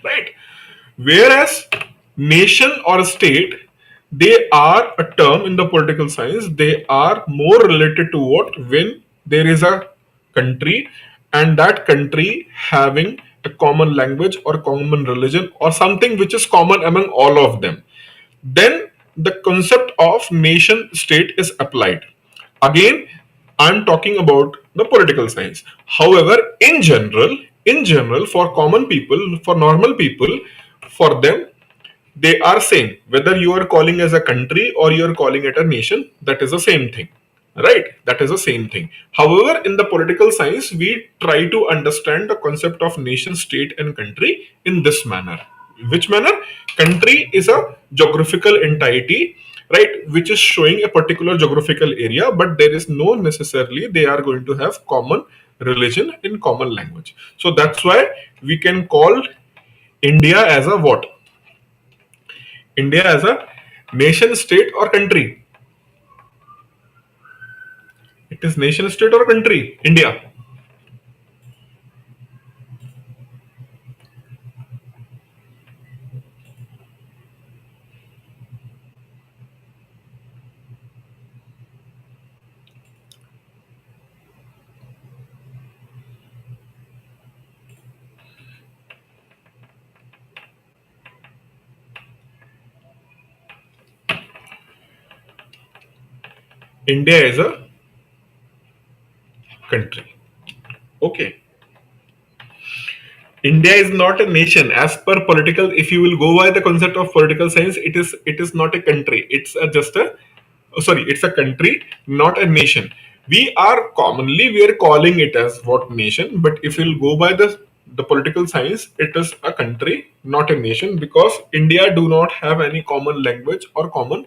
right? Whereas nation or state, they are a term in the political science. They are more related to what, when there is a country and that country having a common language or common religion or something which is common among all of them, then the concept of nation state is applied. Again, I'm talking about the political science. However, in general, for common people, for normal people, for them, they are same. Whether you are calling as a country or you are calling it a nation, that is the same thing, right? That is the same thing. However, in the political science, we try to understand the concept of nation, state, and country in this manner. Which manner? Country is a geographical entity, right, which is showing a particular geographical area, but there is no necessarily they are going to have common religion in common language. So that's why we can call India as a what? India as a nation, state, or country. It is nation, state, or country. India. India is a country. Okay. India is not a nation as per political. If you will go by the concept of political science, it is not a country. It's a, just a sorry. It's a country, not a nation. We are calling it as what, nation. But if you'll go by the political science, it is a country, not a nation, because India do not have any common language or common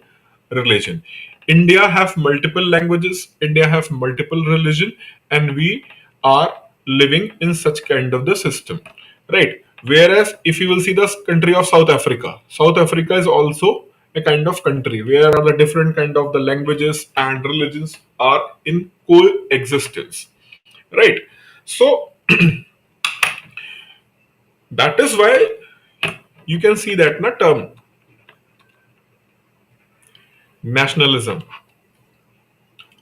religion. India have multiple languages, India have multiple religion, and we are living in such kind of the system, right? Whereas if you will see the country of South Africa is also a kind of country where the different kind of the languages and religions are in coexistence, right? So that is why you can see that na term nationalism,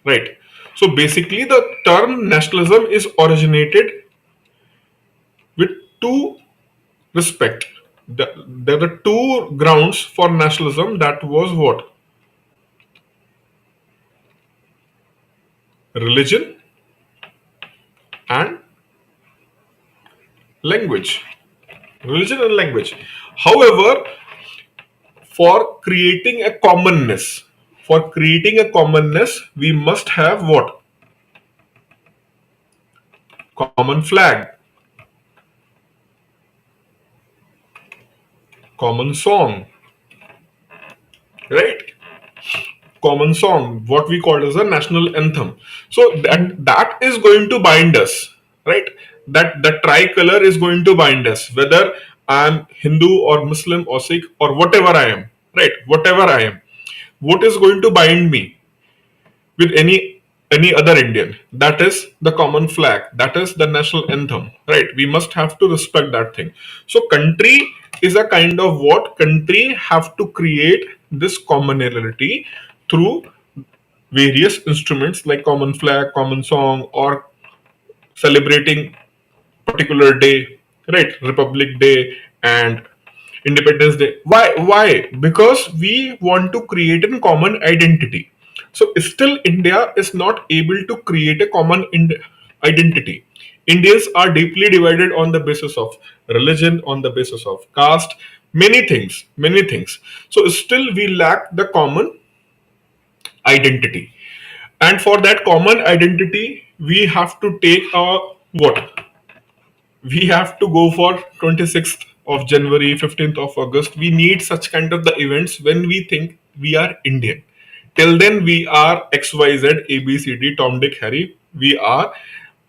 right? So basically, the term nationalism is originated with two respect. There are two grounds for nationalism. That was what? Religion and language. Religion and language. However, for creating a commonness, we must have what? Common flag, common song, right? Common song, what we call as a national anthem. So that is going to bind us, right? That the tricolor is going to bind us, whether I'm Hindu or Muslim or Sikh or whatever I am, right? Whatever I am, what is going to bind me with any other Indian? That is the common flag. That is the national anthem, right? We must have to respect that thing. So country is a kind of what? Country have to create this commonality through various instruments like common flag, common song, or celebrating particular day, right? Republic Day and Independence Day. Why? Because we want to create a common identity. So still India is not able to create a common identity. Indians are deeply divided on the basis of religion, on the basis of caste, many things. So still we lack the common identity. And for that common identity, we have to take a what we have to go for 26th of January, 15th of August. We need such kind of the events when we think we are Indian. Till then, we are XYZ, ABCD, Tom, Dick, Harry. We are,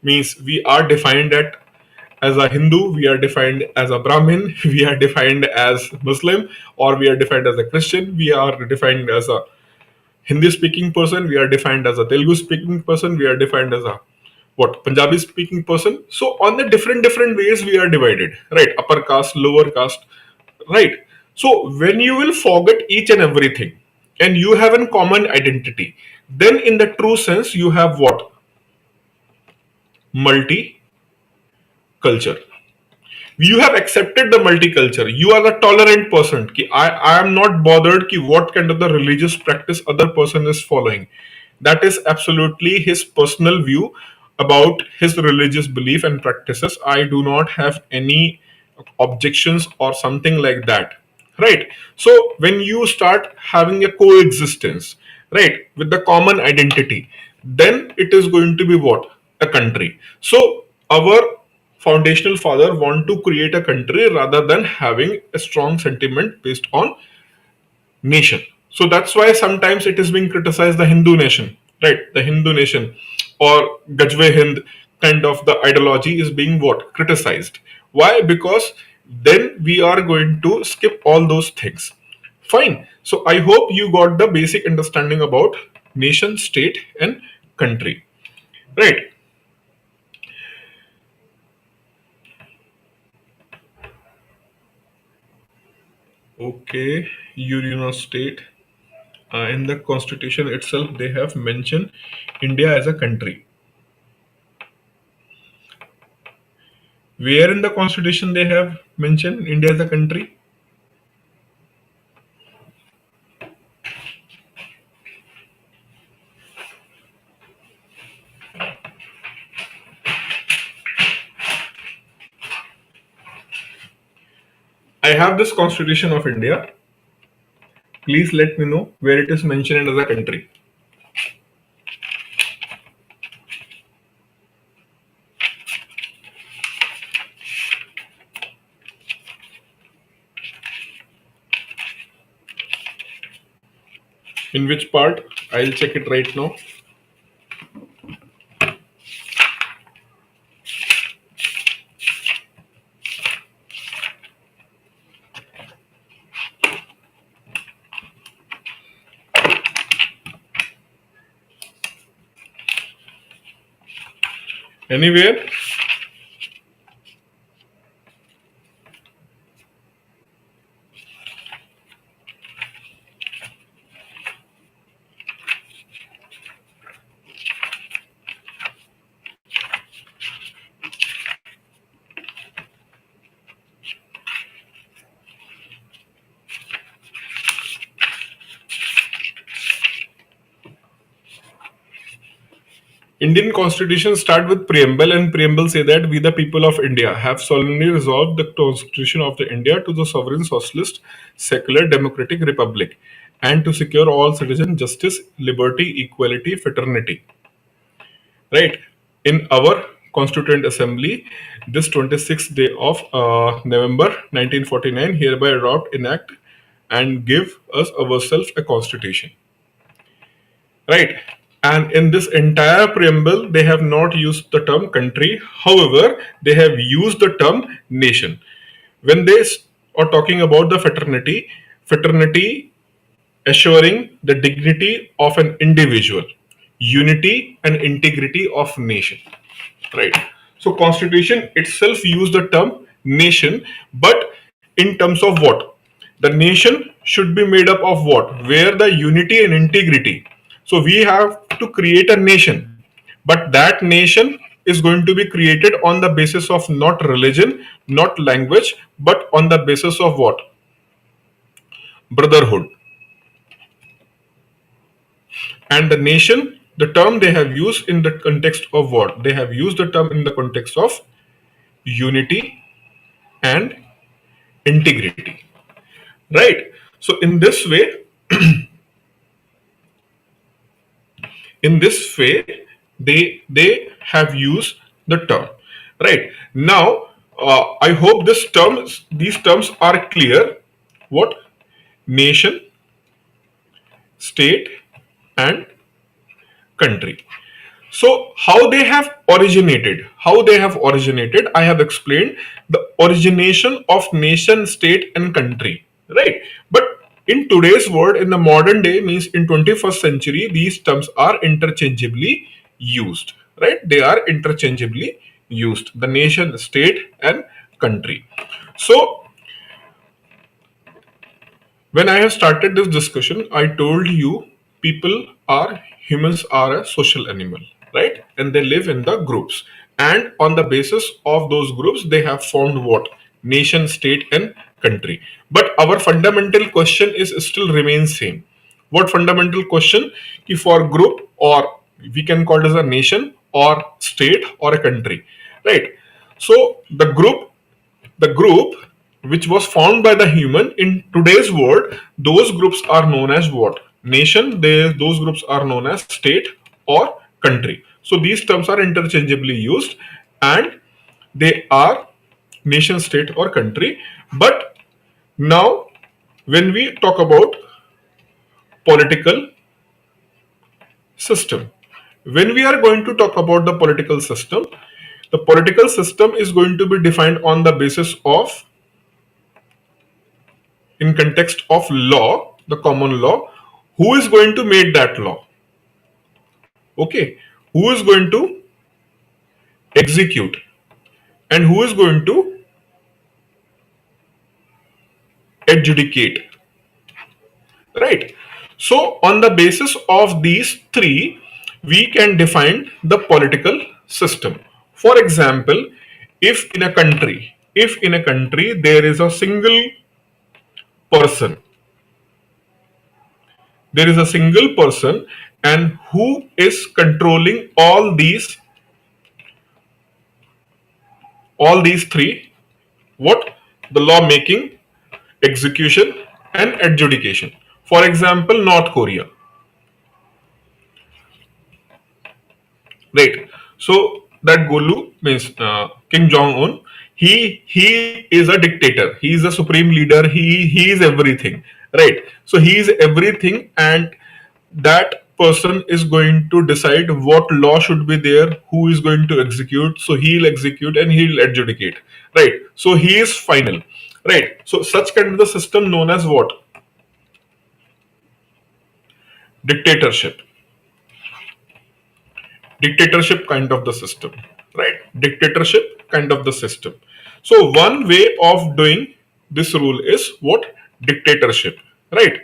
means we are defined as a Hindu, we are defined as a Brahmin, we are defined as Muslim, or we are defined as a Christian, we are defined as a Hindi speaking person, we are defined as a Telugu speaking person, we are defined as a what Punjabi speaking person. So on the different ways we are divided, right? Upper caste, lower caste, right? So when you will forget each and everything and you have a common identity, then in the true sense you have what? Multi culture. You have accepted the multicultural. You are a tolerant person. I am not bothered what kind of the religious practice other person is following. That is absolutely his personal view about his religious belief and practices. I do not have any objections or something like that, right? So when you start having a coexistence, right, with the common identity, then it is going to be what? A country. So our foundational father want to create a country rather than having a strong sentiment based on nation. So that's why sometimes it is being criticized, the Hindu nation, right? The Hindu nation or Gajwe Hind kind of the ideology is being what? Criticized. Why? Because then we are going to skip all those things. Fine. So I hope you got the basic understanding about nation, state, and country. Right. Okay. Union state. In the constitution itself, they have mentioned India as a country. Where in the constitution they have mentioned India as a country? I have this constitution of India. Please let me know where it is mentioned as a country. In which part? I'll check it right now. Anywhere? Indian constitution start with preamble, and preamble say that we the people of India have solemnly resolved the constitution of the India to the sovereign socialist secular democratic republic and to secure all citizen justice, liberty, equality, fraternity. Right? In our constituent assembly, this 26th day of November 1949 hereby adopt, enact and give us ourselves a constitution. Right? And in this entire preamble, they have not used the term country. However, they have used the term nation. When they are talking about the fraternity, fraternity assuring the dignity of an individual, unity and integrity of nation. Right. So constitution itself use the term nation, but in terms of what? The nation should be made up of what? Where the unity and integrity. So we have to create a nation, but that nation is going to be created on the basis of not religion, not language, but on the basis of what? Brotherhood. And the nation, the term they have used in the context of what? They have used the term in the context of unity and integrity, right? So in this way they have used the term. Right now, I hope these terms are clear. What? Nation, state, and country. So how they have originated? How they have originated? I have explained the origination of nation, state, and country. Right, but in today's world, in the modern day, means in 21st century, these terms are interchangeably used. Right, they are interchangeably used. The nation, state, and country. So when I have started this discussion, I told you humans are a social animal, right? And they live in the groups. And on the basis of those groups, they have formed what? Nation, state, and country. But our fundamental question is still remains same. What fundamental question? Ki for group, or we can call it as a nation or state or a country, right? So the group which was found by the human in today's world, those groups are known as what? Nation. Those groups are known as state or country. So these terms are interchangeably used, and they are nation, state, or country. But now, when we talk about political system, when we are going to talk about the political system is going to be defined on the basis of, in context of law, the common law. Who is going to make that law? Okay, who is going to execute, and who is going to adjudicate, right? So on the basis of these three, we can define the political system. For example, if in a country there is a single person, and who is controlling all these three, what? The law making, execution, and adjudication. For example, North Korea, right? So that Golu means Kim Jong Un. He is a dictator. He is a supreme leader. He is everything, right? So he is everything, and that person is going to decide what law should be there, who is going to execute. So he'll execute and he'll adjudicate, right? So he is final, right? So such kind of the system known as what? Dictatorship. Dictatorship kind of the system, right? Dictatorship kind of the system. So one way of doing this rule is what? Dictatorship, right?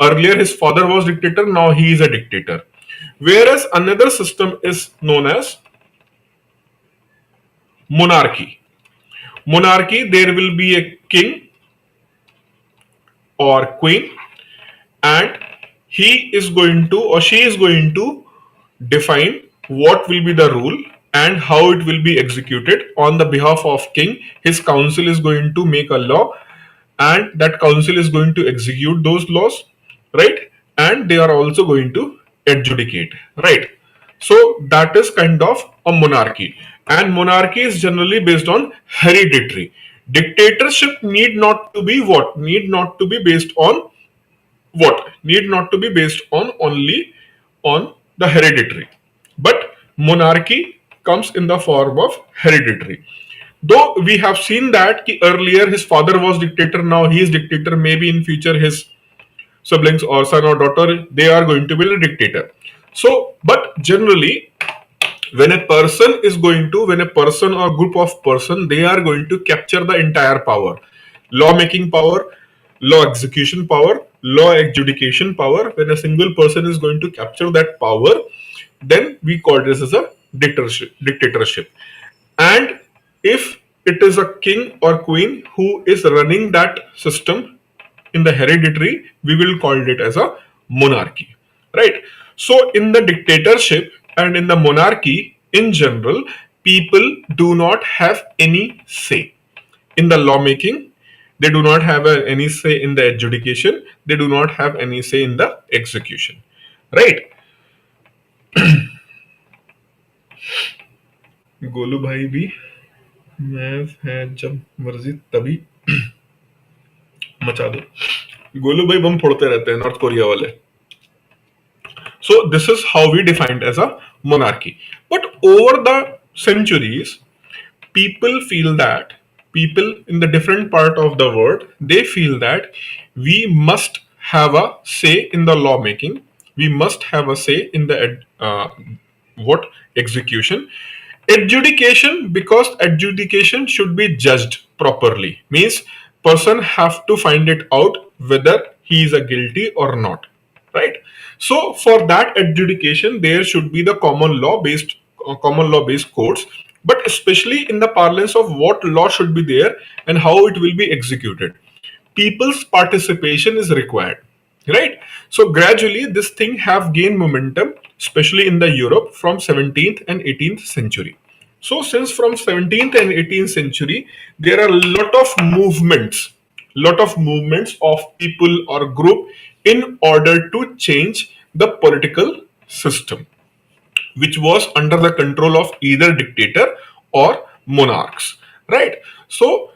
Earlier his father was dictator, now he is a dictator. Whereas another system is known as monarchy. Monarchy, there will be a king or queen, and he is going to, or she is going to, define what will be the rule and how it will be executed on the behalf of king. His council is going to make a law, and that council is going to execute those laws, right? And they are also going to adjudicate, right? So that is kind of a monarchy, and monarchy is generally based on hereditary. Dictatorship need not to be what? Need not to be based on what? Need not to be based on only on the hereditary. But monarchy comes in the form of hereditary. Though we have seen that earlier his father was dictator, now he is dictator, maybe in future his siblings or son or daughter, they are going to be a dictator. So, but generally, when a person or group of person, they are going to capture the entire power, law making power, law execution power, law adjudication power. When a single person is going to capture that power, then we call this as a dictatorship. And if it is a king or queen who is running that system in the hereditary, we will call it as a monarchy, right? So in the dictatorship and in the monarchy in general, people do not have any say in the lawmaking. They do not have any say in the adjudication. They do not have any say in the execution, right? Golu bhai bhi. Math है जब मर्जी तभी मचा दो। गोलू भाई बम फोड़ते रहते हैं नॉर्थ कोरिया वाले। So this is how we defined as a monarchy. But over the centuries, people feel that people in the different part of the world, they feel that we must have a say in the lawmaking. We must have a say in the what execution adjudication, because adjudication should be judged properly, means person have to find it out whether he is a guilty or not, right? So for that adjudication there should be the common law based courts, but especially in the parlance of what law should be there and how it will be executed, people's participation is required, right? So gradually this thing have gained momentum, especially in the Europe from 17th and 18th century. So since from 17th and 18th century there are a lot of movements of people or group in order to change the political system, which was under the control of either dictator or monarchs, right? So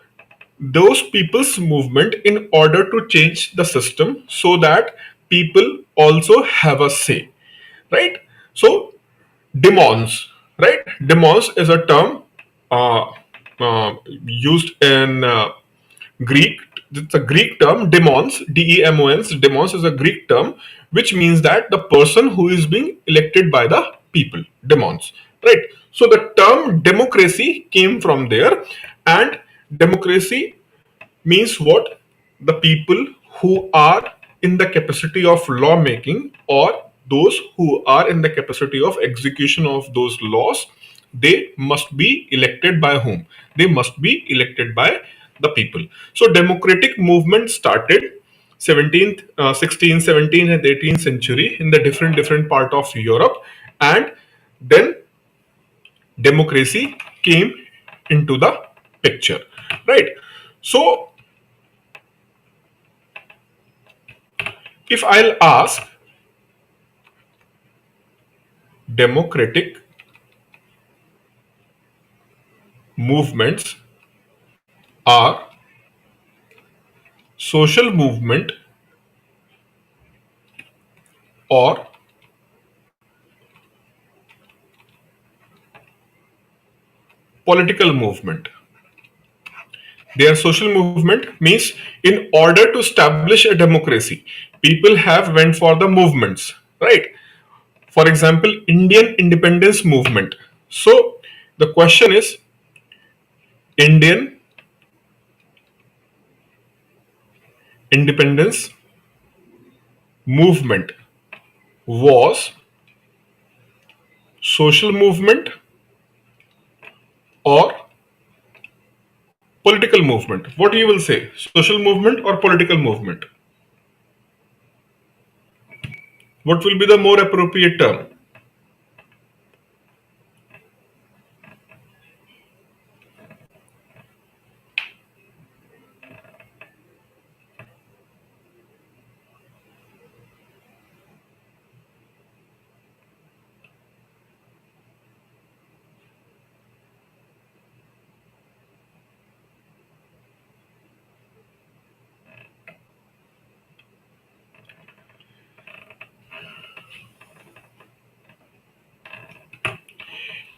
those people's movement in order to change the system so that people also have a say, right? So demons, right? Demons is a term uh, used in Greek. It's a Greek term. Demons, demons. Demons is a Greek term which means that the person who is being elected by the people. Demons, right? So the term democracy came from there, and democracy means what? The people who are in the capacity of lawmaking, or those who are in the capacity of execution of those laws, they must be elected by whom? They must be elected by the people. So democratic movement started 17th, 16th, 17th and 18th century in the different part of Europe, and then democracy came into the picture, right? So if I'll ask, democratic movements are social movement or political movement. They are social movement means in order to establish a democracy, people have went for the movements, right? For example, Indian independence movement. So the question is, Indian independence movement was social movement or political movement? What you will say, social movement or political movement? What will be the more appropriate term?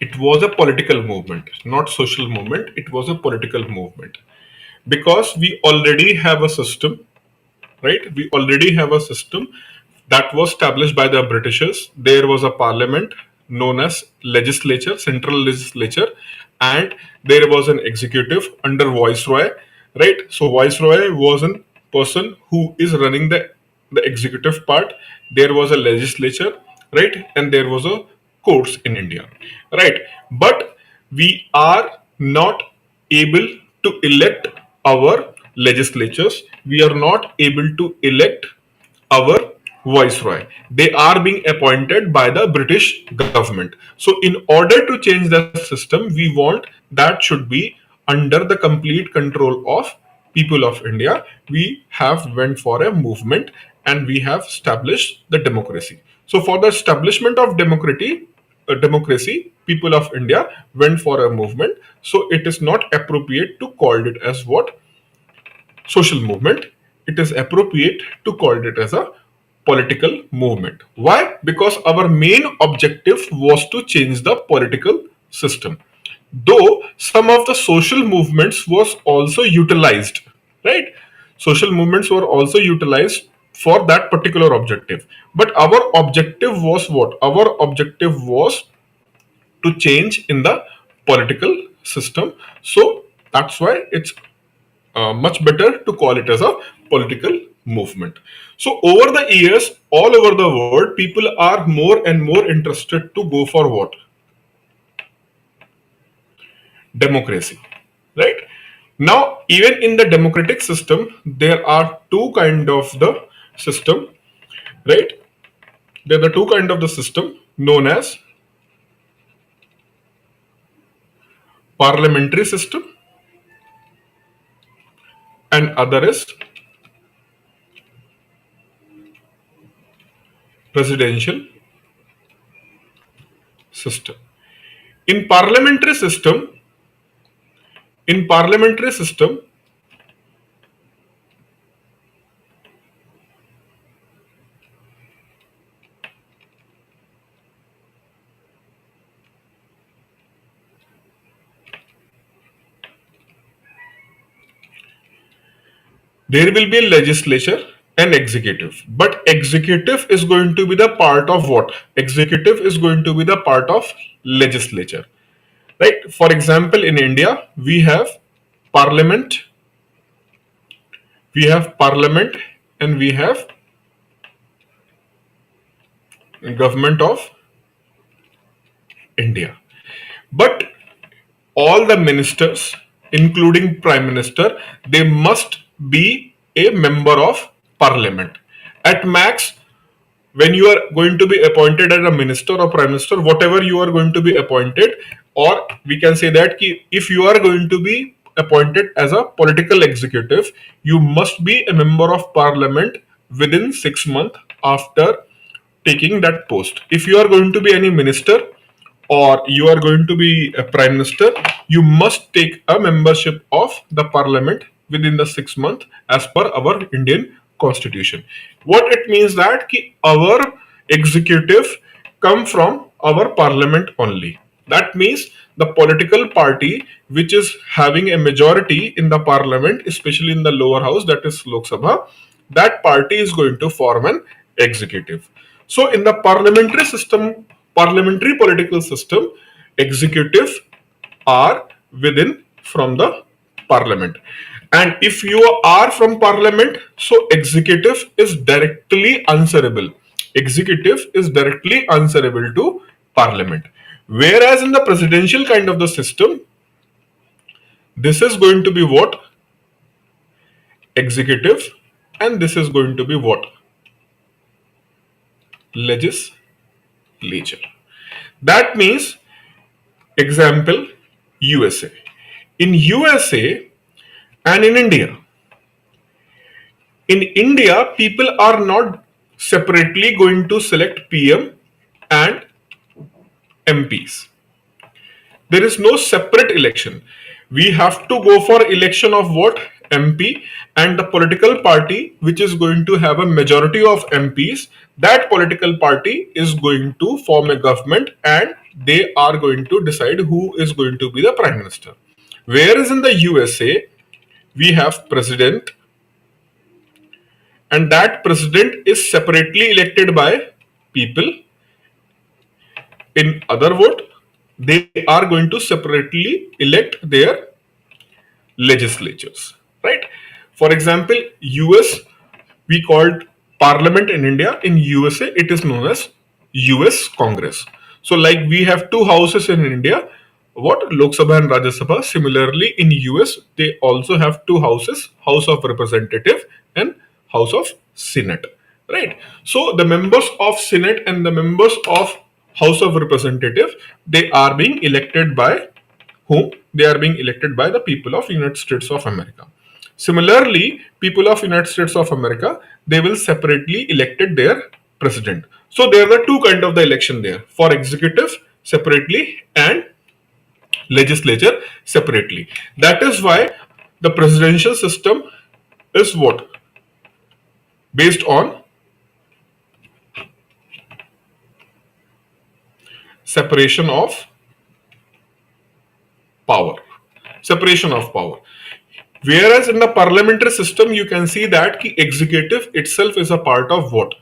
It was a political movement, not social movement. It was a political movement because we already have a system, right? We already have a system that was established by the Britishers. There was a parliament known as legislature, central legislature, and there was an executive under viceroy, right? So viceroy was a person who is running the executive part. There was a legislature, right? And there was a courts in India, right? But we are not able to elect our legislatures. We are not able to elect our viceroy. They are being appointed by the British government. So in order to change the system, we want that should be under the complete control of people of India. We have went for a movement and we have established the democracy. So for the establishment of democracy, democracy, people of India went for a movement. So it is not appropriate to call it as what? Social movement. It is appropriate to call it as a political movement. Why? Because our main objective was to change the political system. Though some of the social movements was also utilized, right? Social movements were also utilized for that particular objective. But our objective was what? Our objective was to change in the political system. So that's why it's much better to call it as a political movement. So over the years, all over the world, people are more and more interested to go for what? Democracy, right? Now, even in the democratic system, there are two kind of the system, right? There are the two kind of the system known as parliamentary system and other is presidential system. In parliamentary system, in parliamentary system, there will be a legislature and executive, but executive is going to be the part of what? Executive is going to be the part of legislature, right? For example, in India parliament we have parliament and we have government of India. But all the ministers, including prime minister, they must be a member of parliament. At max, when you are going to be appointed as a minister or prime minister, whatever you are going to be appointed, or we can say that if you are going to be appointed as a political executive, you must be a member of parliament within 6 months after taking that post. If you are going to be any minister or you are going to be a prime minister, you must take a membership of the parliament within the 6 months as per our Indian constitution. What it means that our executive come from our parliament only. That means the political party which is having a majority in the parliament, especially in the lower house, that is Lok Sabha, that party is going to form an executive. So in the parliamentary system, parliamentary political system, executive are within from the parliament. And if you are from parliament, so executive is directly answerable. Executive is directly answerable to parliament. Whereas in the presidential kind of the system, this is going to be what? Executive, and this is going to be what? Legislature. That means, example, USA. In USA and in India, people are not separately going to select PM and MPs. There is no separate election. We have to go for election of what? MP, and the political party which is going to have a majority of MPs, that political party is going to form a government and they are going to decide who is going to be the prime minister. Whereas in the USA, we have president, and that president is separately elected by people. In other words, they are going to separately elect their legislatures, right? For example, US, we called parliament in India. In USA, it is known as US Congress. So like we have two houses in India, what? Lok Sabha and Rajya Sabha. Similarly, in US, they also have two houses, House of Representative and House of Senate, right? So the members of Senate and the members of House of Representative, they are being elected by whom? They are being elected by the people of United States of America. Similarly, people of United States of America, they will separately elected their president. So there are the two kind of the election there. For executive, separately and legislature separately. That is why the presidential system is what? Based on separation of power. Separation of power. Whereas in the parliamentary system, you can see that the executive itself is a part of what?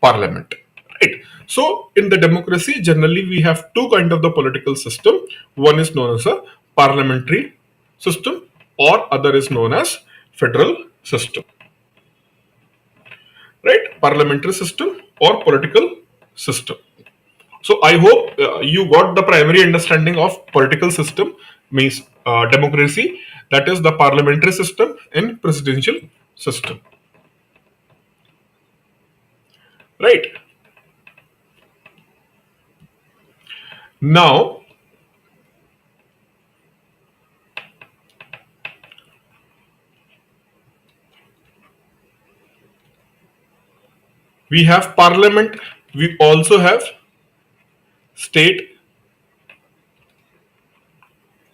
Parliament. Right. So in the democracy, generally we have two kind of the political system. One is known as a parliamentary system, or other is known as federal system. Right? Parliamentary system or political system. So I hope you got the primary understanding of political system means democracy, that is the parliamentary system and presidential system. Right. Now we have parliament, we also have state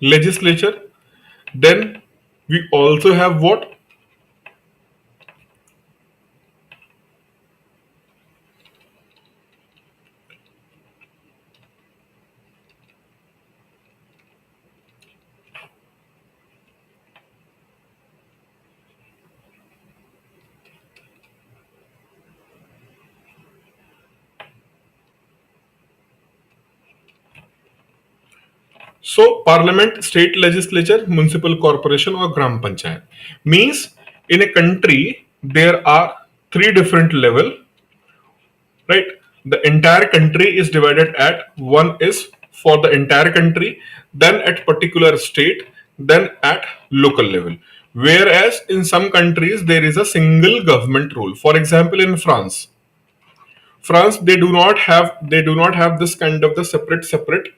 legislature, then we also have what? So parliament, state legislature, municipal corporation or gram panchayat means in a country there are three different level, right? The entire country is divided at one is for the entire country, then at particular state, then at local level. Whereas in some countries there is a single government rule. For example, in France, they do not have this kind of the separate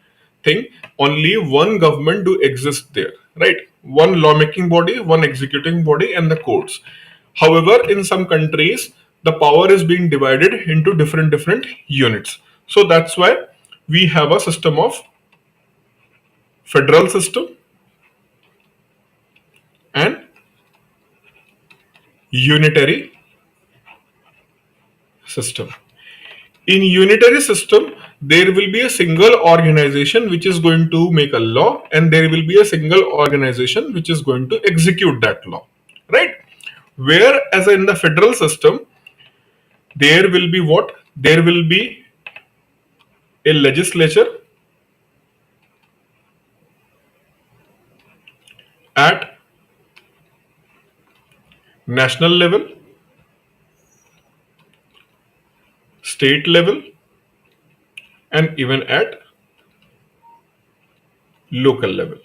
thing. Only one government do exist there, right? One lawmaking body, one executing body, and the courts. However, in some countries, the power is being divided into different units. So that's why we have a system of federal system and unitary system. In unitary system, there will be a single organization which is going to make a law, and there will be a single organization which is going to execute that law, right? Whereas in the federal system, there will be what? There will be a legislature at national level, state level, and even at local level,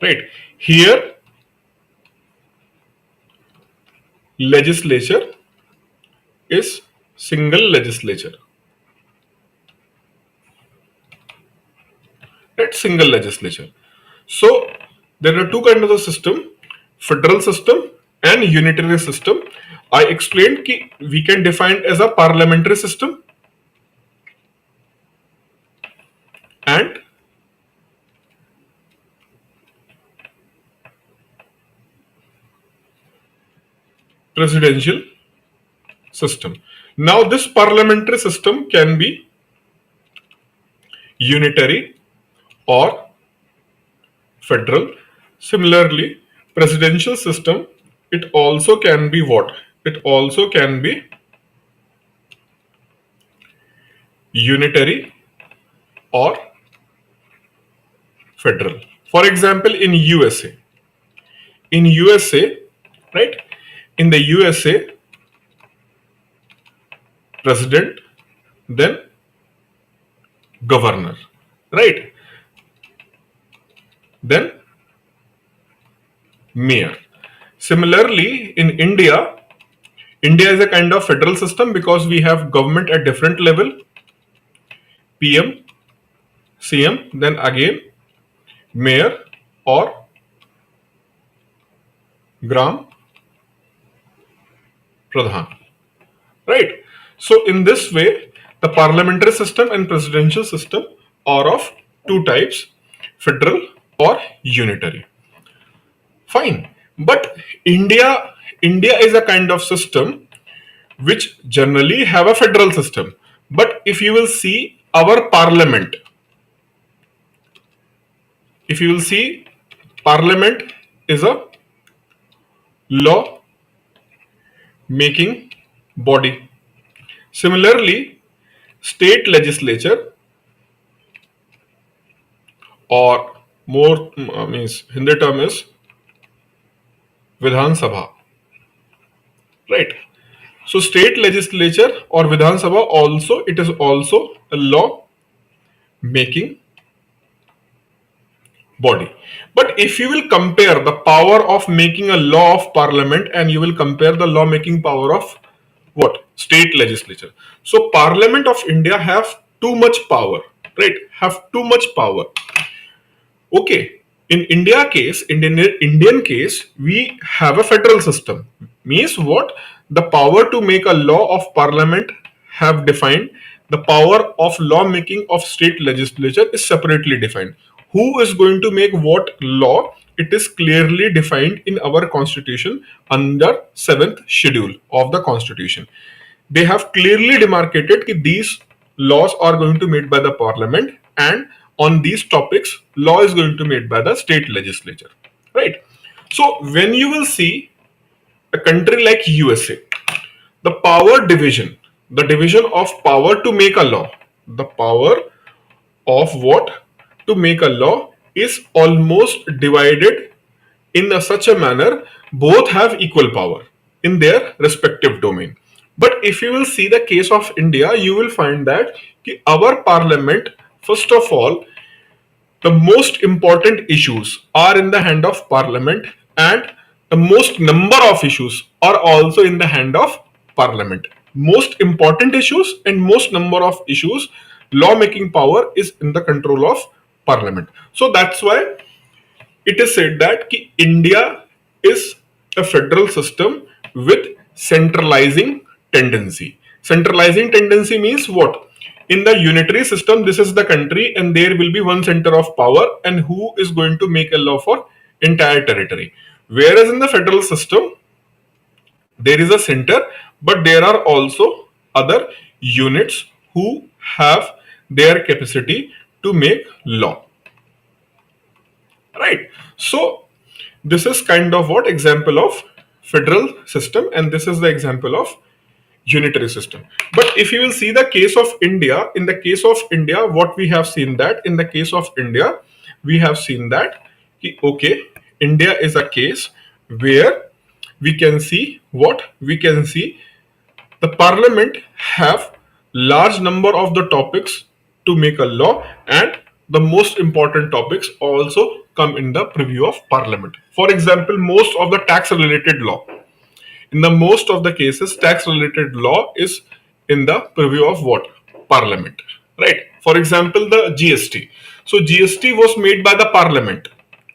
right? Here, legislature is single legislature, right? Single legislature. So there are two kinds of the system: federal system and unitary system. I explained कि we can define as a parliamentary system and presidential system. Now this parliamentary system can be unitary or federal. Similarly, presidential system, it also can be what? It also can be unitary or federal. For example, in USA, right? In the USA, president, then governor, right? Then mayor. Similarly, in India, India is a kind of federal system because we have government at different level, PM, CM, then again mayor or gram pradhan, right? So in this way, the parliamentary system and presidential system are of two types, federal or unitary. Fine. But India is a kind of system which generally have a federal system. But if you will see our parliament, if you will see parliament is a law making body. Similarly, state legislature or more means Hindi term is Vidhan Sabha, right? So state legislature or Vidhan Sabha also, it is also a law making body. But if you will compare the power of making a law of parliament and you will compare the law making power of what? State legislature. So Parliament of India have too much power, right? Have too much power. Okay, in Indian case, we have a federal system. Means what? The power to make a law of parliament have defined. The power of law making of state legislature is separately defined. Who is going to make what law? It is clearly defined in our constitution under 7th schedule of the constitution. They have clearly demarcated that these laws are going to be made by the parliament, and on these topics law is going to be made by the state legislature, right? So when you will see a country like USA, the power division, the division of power to make a law, the power of what to make a law is almost divided in such a manner both have equal power in their respective domain. But if you will see the case of India, you will find that our parliament, first of all, the most important issues are in the hand of parliament, and the most number of issues are also in the hand of parliament. Most important issues and most number of issues, lawmaking power is in the control of parliament. So that's why it is said that India is a federal system with centralizing tendency. Centralizing tendency means what? In the unitary system, this is the country and there will be one center of power and who is going to make a law for entire territory. Whereas in the federal system, there is a center, but there are also other units who have their capacity to make law, right? So this is kind of what example of federal system, and this is the example of unitary system. But if you will see the case of India, in the case of India, what we have seen that in the case of India, we have seen that okay, India is a case where we can see what we can see the parliament have large number of the topics to make a law, and the most important topics also come in the purview of parliament. For example, most of the tax related law, in the most of the cases, tax related law is in the purview of what? Parliament, right? For example, the GST. So GST was made by the parliament,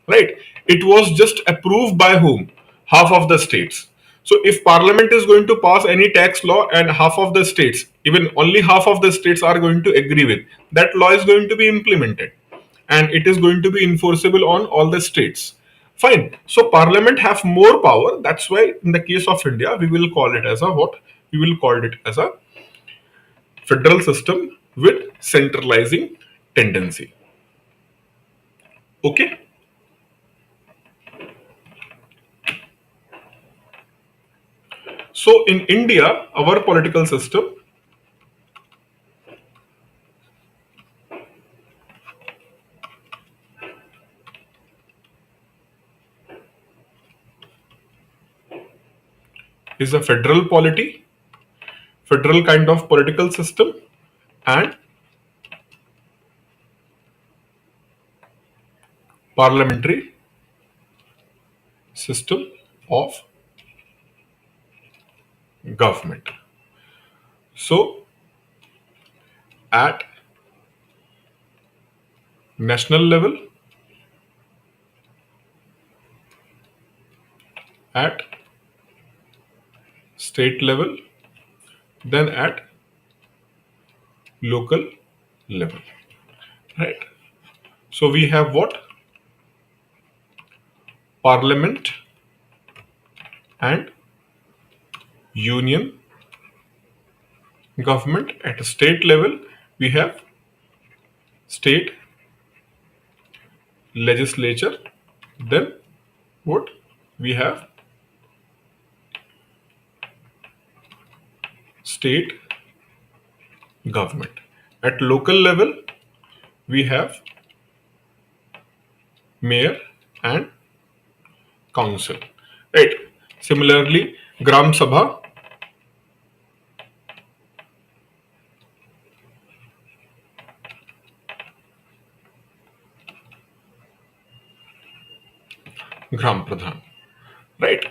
right? It was just approved by whom? Half of the states. So if parliament is going to pass any tax law and half of the states, even only half of the states are going to agree with, that law is going to be implemented and it is going to be enforceable on all the states. Fine. So parliament have more power. That's why in the case of India, we will call it as a what? We will call it as a federal system with centralizing tendency. Okay. So in India, our political system is a federal polity, federal kind of political system, and parliamentary system of government. So at national level, at state level, then at local level. right? So we have what? Parliament and union government. At a state level, we have state legislature. Then what? We have state government. At local level, we have mayor and council, right? Similarly, Gram Sabha, Gram Pradhan, right?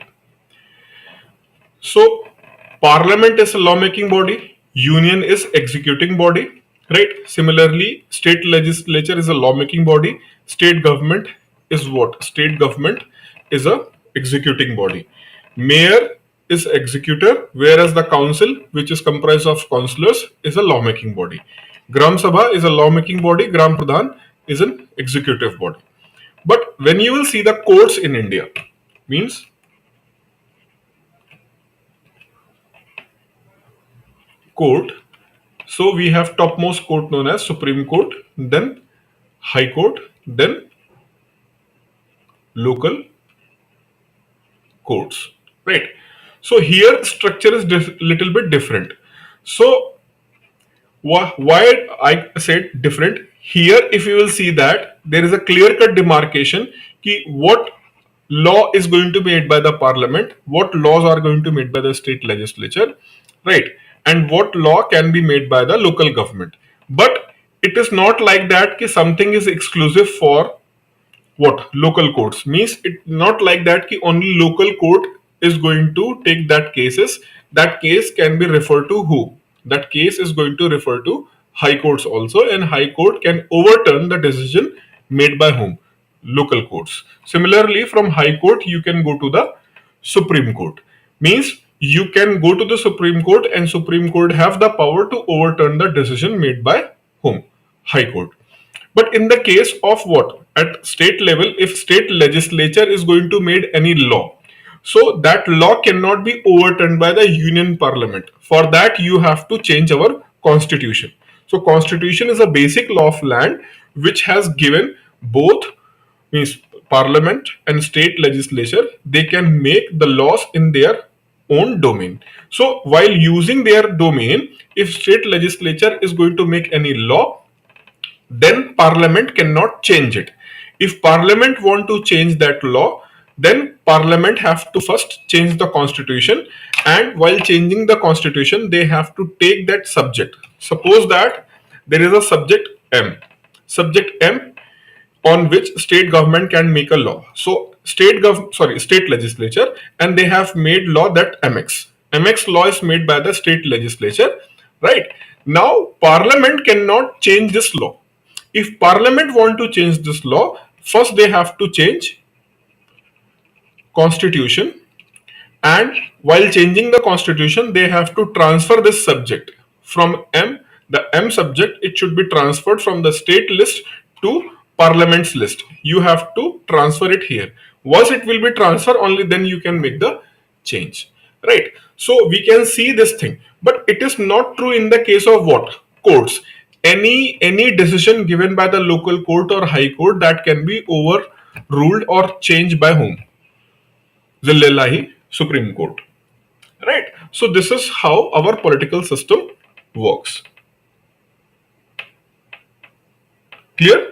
So, Parliament is a lawmaking body, Union is executing body, right? Similarly, state legislature is a lawmaking body, state government is what? State government is a executing body. Mayor is executor, whereas the council, which is comprised of councillors, is a lawmaking body. Gram Sabha is a lawmaking body, Gram Pradhan is an executive body. But when you will see the courts in India, means court. So we have topmost court known as Supreme Court, then High Court, then local courts, right? So here structure is little bit different. So why I said different here, if you will see that there is a clear cut demarcation ki what law is going to be made by the parliament, what laws are going to be made by the state legislature, right? And what law can be made by the local government. But it is not like that ki something is exclusive for what local courts. Means it not like that ki only local court is going to take that cases. That case can be referred to who? That case is going to refer to high courts also, and high court can overturn the decision made by whom? Local courts. Similarly, from high court you can go to the Supreme Court. Means you can go to the Supreme Court, and Supreme Court have the power to overturn the decision made by whom? High Court. But in the case of what? At state level, if state legislature is going to make any law, so that law cannot be overturned by the union parliament. For that, you have to change our constitution. So constitution is a basic law of land which has given both, means parliament and state legislature, they can make the laws in their own domain. So while using their domain, if state legislature is going to make any law, then parliament cannot change it. If parliament want to change that law, then parliament have to first change the constitution, and while changing the constitution they have to take that subject. Suppose that there is a subject m on which state government can make a law. So state legislature, and they have made law that mx law is made by the state legislature, right? Now parliament cannot change this law. If parliament want to change this law, first they have to change constitution, and while changing the constitution they have to transfer this subject from m subject, it should be transferred from the state list to parliament's list. You have to transfer it here. Once it will be transferred, only then you can make the change, right? So we can see this thing, but it is not true in the case of what? Courts. Any decision given by the local court or high court, that can be overruled or changed by whom? Zillahi Supreme Court, right? So this is how our political system works. Clear?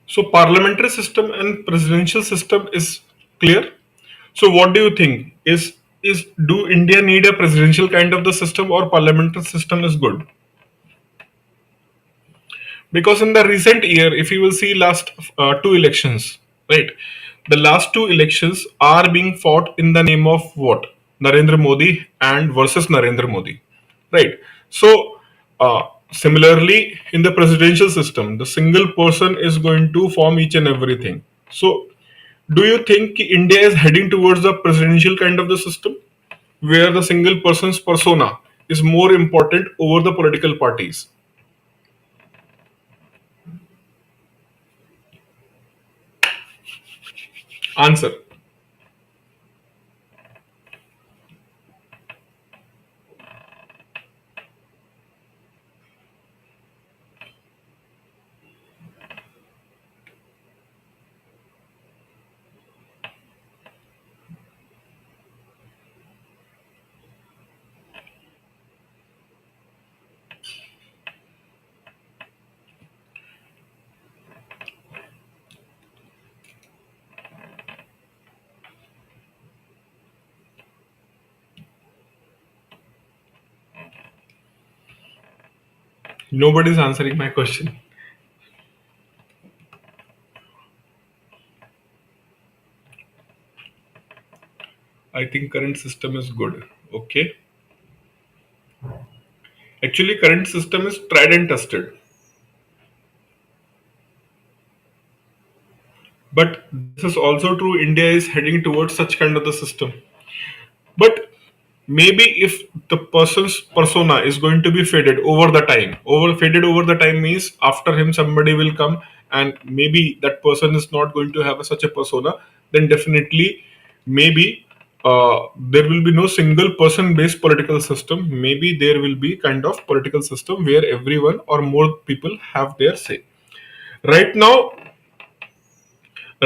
So parliamentary system and presidential system is clear. So what do you think? Is do India need a presidential kind of the system or parliamentary system is good? Because in the recent year, if you will see last two elections, right? The last two elections are being fought in the name of what? Narendra Modi and versus Narendra Modi, right? So similarly, in the presidential system, the single person is going to form each and everything. So do you think India is heading towards the presidential kind of the system where the single person's persona is more important over the political parties? Answer. Nobody's answering my question. I think current system is good. Okay. Actually, current system is tried and tested. But this is also true. India is heading towards such kind of the system. But maybe if the person's persona is going to be faded over the time, over the time means after him somebody will come and maybe that person is not going to have such a persona, then definitely maybe there will be no single person based political system. Maybe there will be kind of political system where everyone or more people have their say. Right now,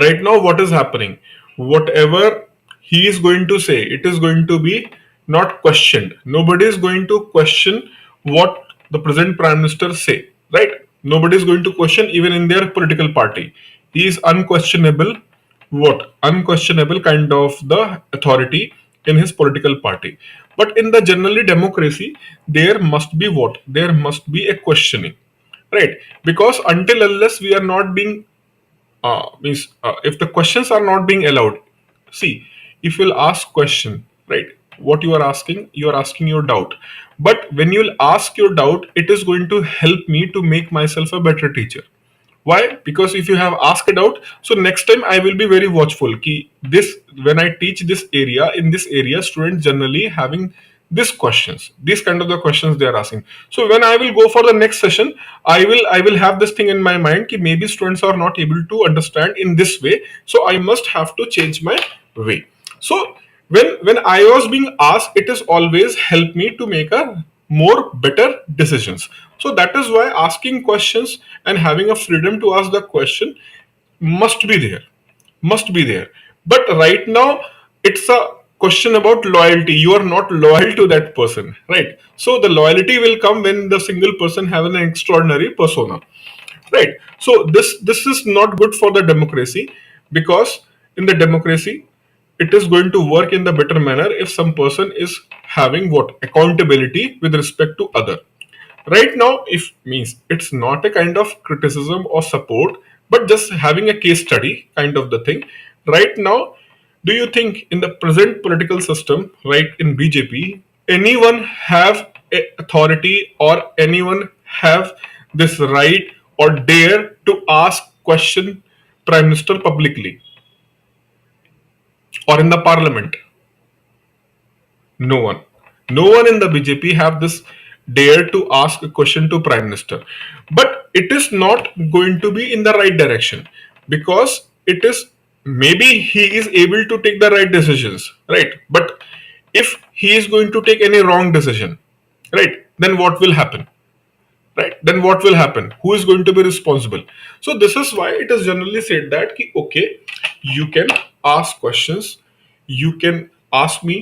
right now what is happening, whatever he is going to say, it is going to be not questioned. Nobody is going to question what the present prime minister say, right? Nobody is going to question even in their political party. He is unquestionable, what unquestionable kind of the authority in his political party. But in the generally democracy, there must be what, there must be a questioning, right? Because until unless we are not being means if the questions are not being allowed, see, if you'll ask question, right, what you are asking your doubt, but when you'll ask your doubt, it is going to help me to make myself a better teacher. Why? Because if you have asked it out, so next time I will be very watchful. Ki this, when I teach this area, in this area, students generally having these questions, these kind of the questions they are asking. So when I will go for the next session, I will have this thing in my mind. Ki maybe students are not able to understand in this way, so I must have to change my way. So when I was being asked, it has always helped me to make a more better decisions. So that is why asking questions and having a freedom to ask the question must be there, must be there. But right now it's a question about loyalty. You are not loyal to that person, right? So the loyalty will come when the single person have an extraordinary persona, right? So this is not good for the democracy, because in the democracy it is going to work in the better manner if some person is having what, accountability with respect to other. Right now, if means it's not a kind of criticism or support, but just having a case study kind of the thing. Right now, do you think in the present political system, right, in BJP, anyone have a authority or anyone have this right or dare to ask question prime minister publicly or in the parliament? No one. No one in the BJP have this dare to ask a question to Prime Minister. But it is not going to be in the right direction, because it is, maybe he is able to take the right decisions, right? But if he is going to take any wrong decision, right, then what will happen? Right, then what will happen, who is going to be responsible? So this is why it is generally said that ki, okay, you can ask questions, you can ask me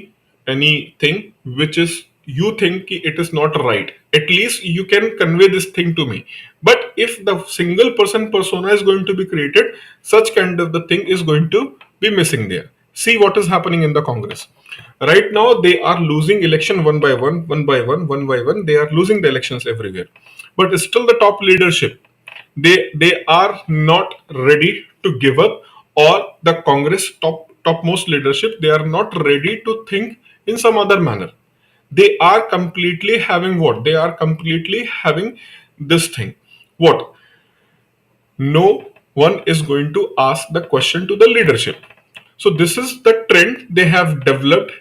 anything which is you think it is not right, at least you can convey this thing to me. But if the single person persona is going to be created, such kind of the thing is going to be missing there. See what is happening in the Congress right now. They are losing election one by one, one by one, one by one. They are losing the elections everywhere, but still the top leadership, they are not ready to give up, or the Congress topmost leadership, they are not ready to think in some other manner. They are completely having what? They are completely having this thing. What? No one is going to ask the question to the leadership. So this is the trend they have developed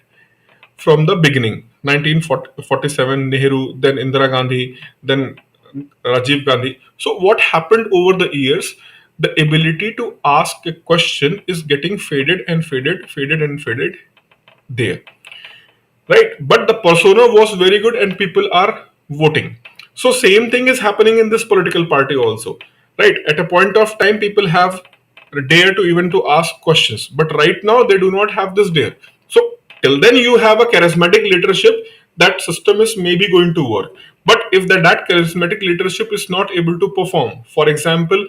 from the beginning. 1947, Nehru, then Indira Gandhi, then Rajiv Gandhi. So what happened over the years? The ability to ask a question is getting faded and faded, faded and faded there, right? But the persona was very good and people are voting. So same thing is happening in this political party also, right? At a point of time, people have dare to even to ask questions, but right now they do not have this dare. So till then you have a charismatic leadership, that system is maybe going to work. But if that charismatic leadership is not able to perform, for example,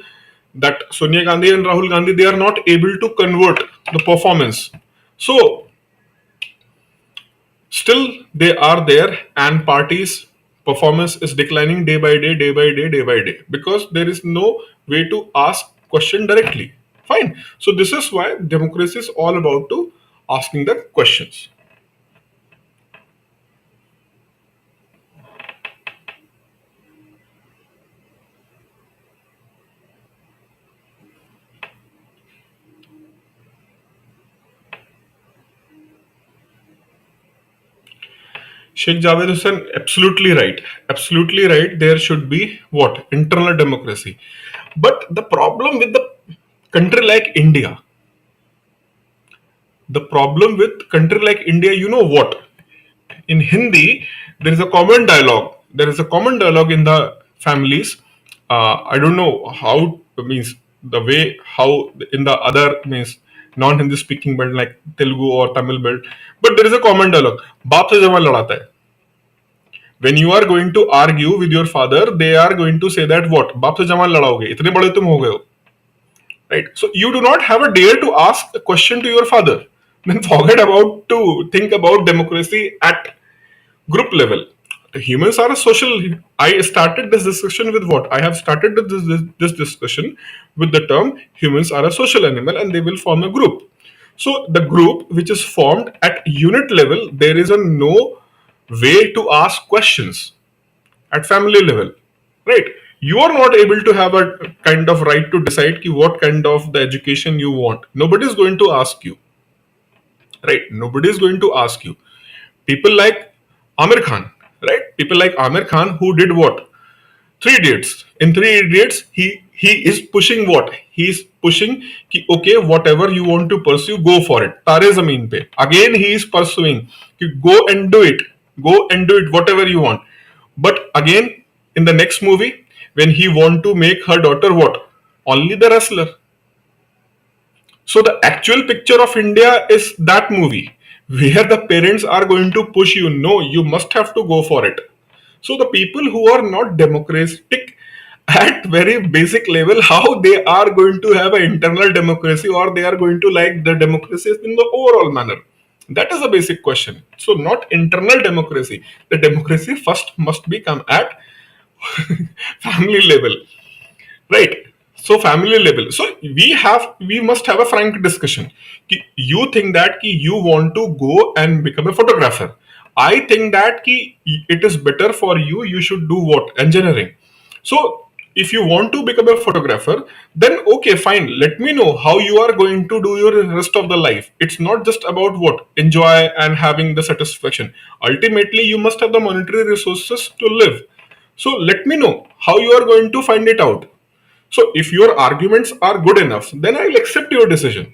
that Sonia Gandhi and Rahul Gandhi, they are not able to convert the performance. So still they are there, and parties performance is declining day by day, day by day, day by day, because there is no way to ask question directly. Fine. So this is why democracy is all about to asking the questions. Sheikh Javed Hussain, absolutely right. Absolutely right. There should be what? Internal democracy. But the problem with the country like India, the problem with country like India, you know what? In Hindi, there is a common dialogue. There is a common dialogue in the families. I don't know how means the way how in the other means non-Hindi speaking belt like Telugu or Tamil belt, but there is a common dialogue. बाप से जवान लड़ाता है. When you are going to argue with your father, they are going to say that what? बाप से जवान लड़ाओगे, इतने बड़े तुम हो गए हो. Right? So you do not have a dare to ask a question to your father. Then forget about to think about democracy at group level. Humans are a social. I started this discussion with what? I have started this discussion with the term humans are a social animal and they will form a group. So the group which is formed at unit level, there is a no way to ask questions at family level, right? You are not able to have a kind of right to decide what kind of the education you want. Nobody is going to ask you, right? Nobody is going to ask you. People like Amir Khan, right? People like Amir Khan who did what? Three Idiots. In Three Idiots, he is pushing what? He is pushing कि okay, whatever you want to pursue, go for it. तारे ज़मीन पे. Again, he is pursuing कि go and do it. Go and do it, whatever you want. But again, in the next movie, when he want to make her daughter what? Only the wrestler. So the actual picture of India is that movie where the parents are going to push you. No, you must have to go for it. So the people who are not democratic at very basic level, how they are going to have an internal democracy, or they are going to like the democracy in the overall manner? That is a basic question. So not internal democracy. The democracy first must become at family level, right? So family level. So we must have a frank discussion. You think that you want to go and become a photographer. I think that it is better for you. You should do what? Engineering. So if you want to become a photographer, then okay, fine. Let me know how you are going to do your rest of the life. It's not just about what? Enjoy and having the satisfaction. Ultimately, you must have the monetary resources to live. So let me know how you are going to find it out. So if your arguments are good enough, then I'll accept your decision.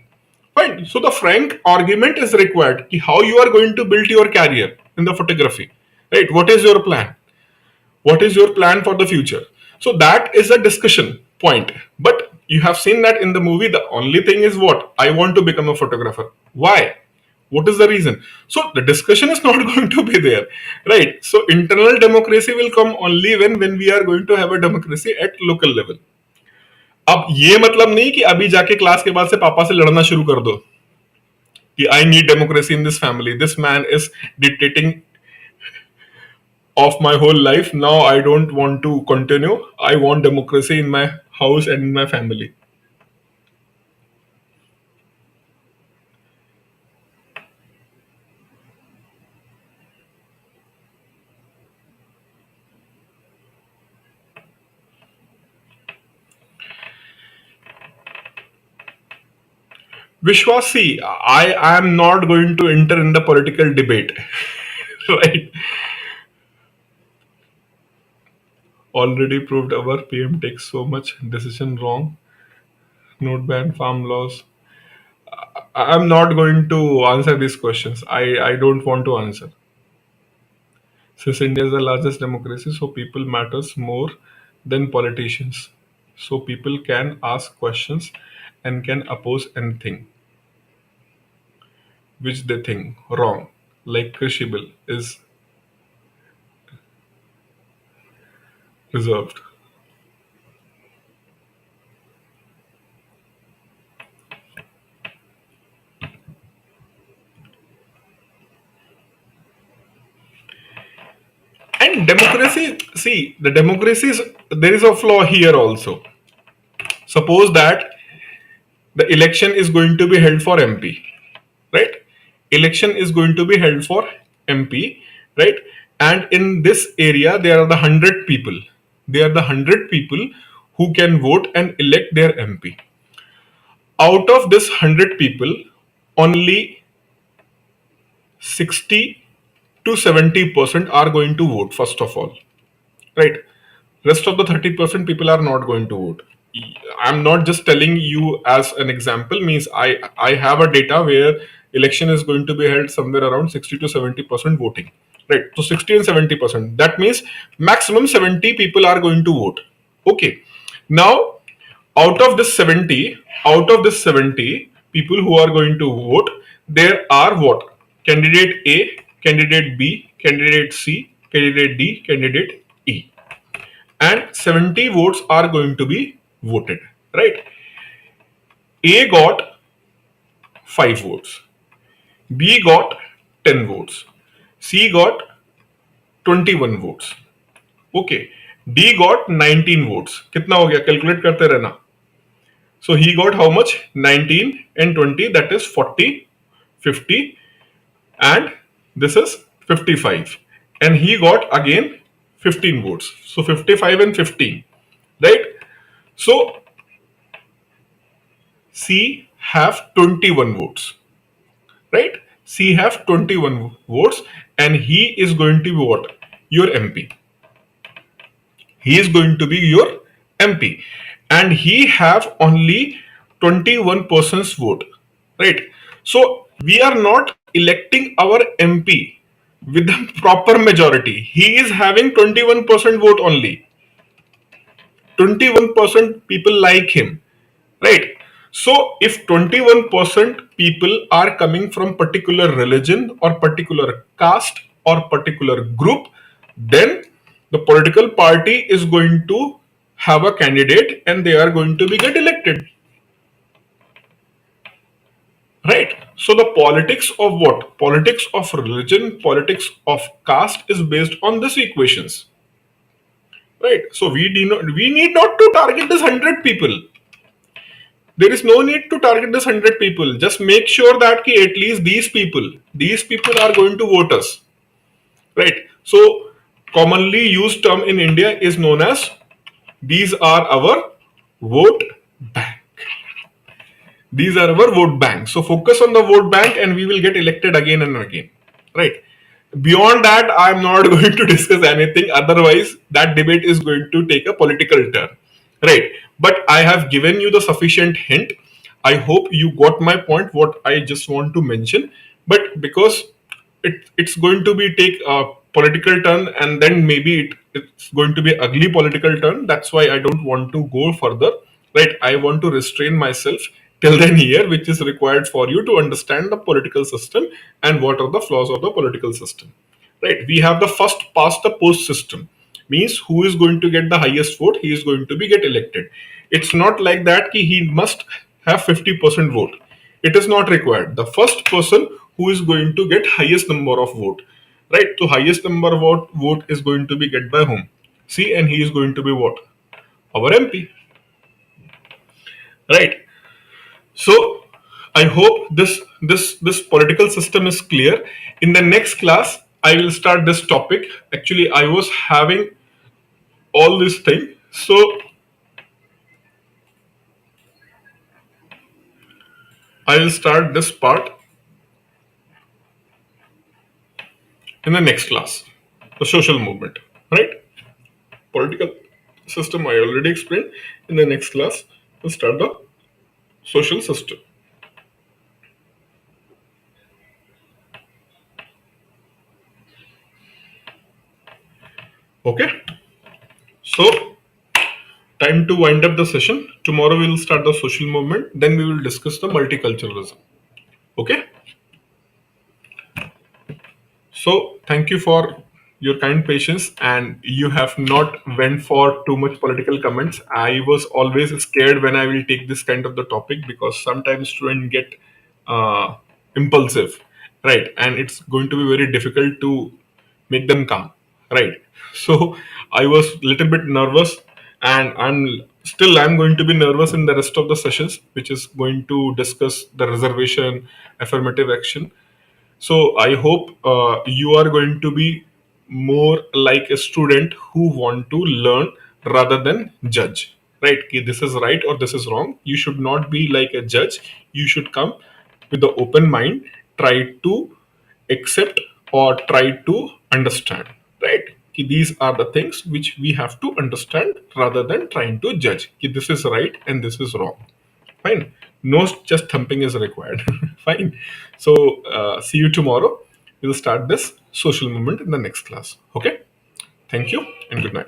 Fine. So the frank argument is required. How you are going to build your career in the photography, right? What is your plan? What is your plan for the future? So that is a discussion point. But you have seen that in the movie, the only thing is what? I want to become a photographer. Why? What is the reason? So the discussion is not going to be there, right? So internal democracy will come only when we are going to have a democracy at local level. अब ये मतलब नहीं कि अभी जाके class के बाद से पापा से लड़ना शुरू कर दो कि I need democracy in this family, this man is dictating of my whole life. Now I don't want to continue. I want democracy in my house and in my family. Vishwasi, I am not going to enter in the political debate. Right? Already proved our PM takes so much decision wrong. Note ban, farm laws. I'm not going to answer these questions. I don't want to answer. Since India is the largest democracy, so people matters more than politicians. So people can ask questions and can oppose anything which they think wrong, like Krishi bill is reserved. And democracy, see, the democracy is, there is a flaw here also. Suppose that the election is going to be held for MP, right? Election is going to be held for MP, right? And in this area, there are the 100 people. They are the 100 people who can vote and elect their MP. Out of this 100 people, only 60 to 70% are going to vote, first of all, right? Rest of the 30% people are not going to vote. I'm not just telling you as an example, means I have a data where election is going to be held somewhere around 60 to 70% voting, right? So 60 and 70%, that means maximum 70 people are going to vote. Okay, now out of this 70, out of this 70 people who are going to vote, there are what? Candidate A, candidate B, candidate C, candidate D, candidate E, and 70 votes are going to be voted, right? A got 5 votes, B got 10 votes, C got 21 votes, okay, D got 19 votes. कितना हो गया? Calculate करते रहना. So he got how much? 19 and 20, that is 40, 50, and this is 55. And he got again 15 votes. So 55 and 15, right? So C have 21 votes, right? C have 21 votes, and he is going to be what? Your MP. He is going to be your MP, and he have only 21 persons vote, right? So we are not electing our MP with the proper majority. He is having 21% vote only. 21% people like him, right? So if 21% people are coming from particular religion or particular caste or particular group, then the political party is going to have a candidate and they are going to be get elected, right? So the politics of what? Politics of religion, politics of caste is based on these equations, right? So we need not to target this 100 people. There is no need to target this 100 people. Just make sure that ki at least these people are going to vote us, right? So commonly used term in India is known as these are our vote bank. These are our vote bank. So focus on the vote bank and we will get elected again and again, right? Beyond that, I'm not going to discuss anything. Otherwise, that debate is going to take a political turn, right? But I have given you the sufficient hint. I hope you got my point, what I just want to mention. But because it's going to be take a political turn and then maybe it's going to be ugly political turn, that's why I don't want to go further, right? I want to restrain myself till then here, which is required for you to understand the political system and what are the flaws of the political system. Right? We have the first past the post system, means who is going to get the highest vote, he is going to be get elected. It's not like that ki he must have 50% vote. It is not required. The first person who is going to get highest number of vote, right? So highest number of vote is going to be get by whom? See, and he is going to be what? Our MP, right? So I hope this political system is clear. In the next class, I will start this topic. Actually, I was having all this thing, so I will start this part in the next class. The social movement, right? Political system I already explained. In the next class, we'll start the social system. Okay. So time to wind up the session. Tomorrow we will start the social movement. Then we will discuss the multiculturalism. Okay. So thank you for your kind patience, and you have not went for too much political comments. I was always scared when I will take this kind of the topic because sometimes students get impulsive, right? And it's going to be very difficult to make them calm, right? So I was little bit nervous, and I'm going to be nervous in the rest of the sessions, which is going to discuss the reservation, affirmative action. So I hope you are going to be more like a student who want to learn rather than judge. Right? Ki this is right or this is wrong. You should not be like a judge. You should come with the open mind, try to accept or try to understand. Right? Ki these are the things which we have to understand rather than trying to judge. Ki this is right and this is wrong. Fine. No just thumping is required. Fine. So, see you tomorrow. We'll start this social movement in the next class. Okay. Thank you and good night.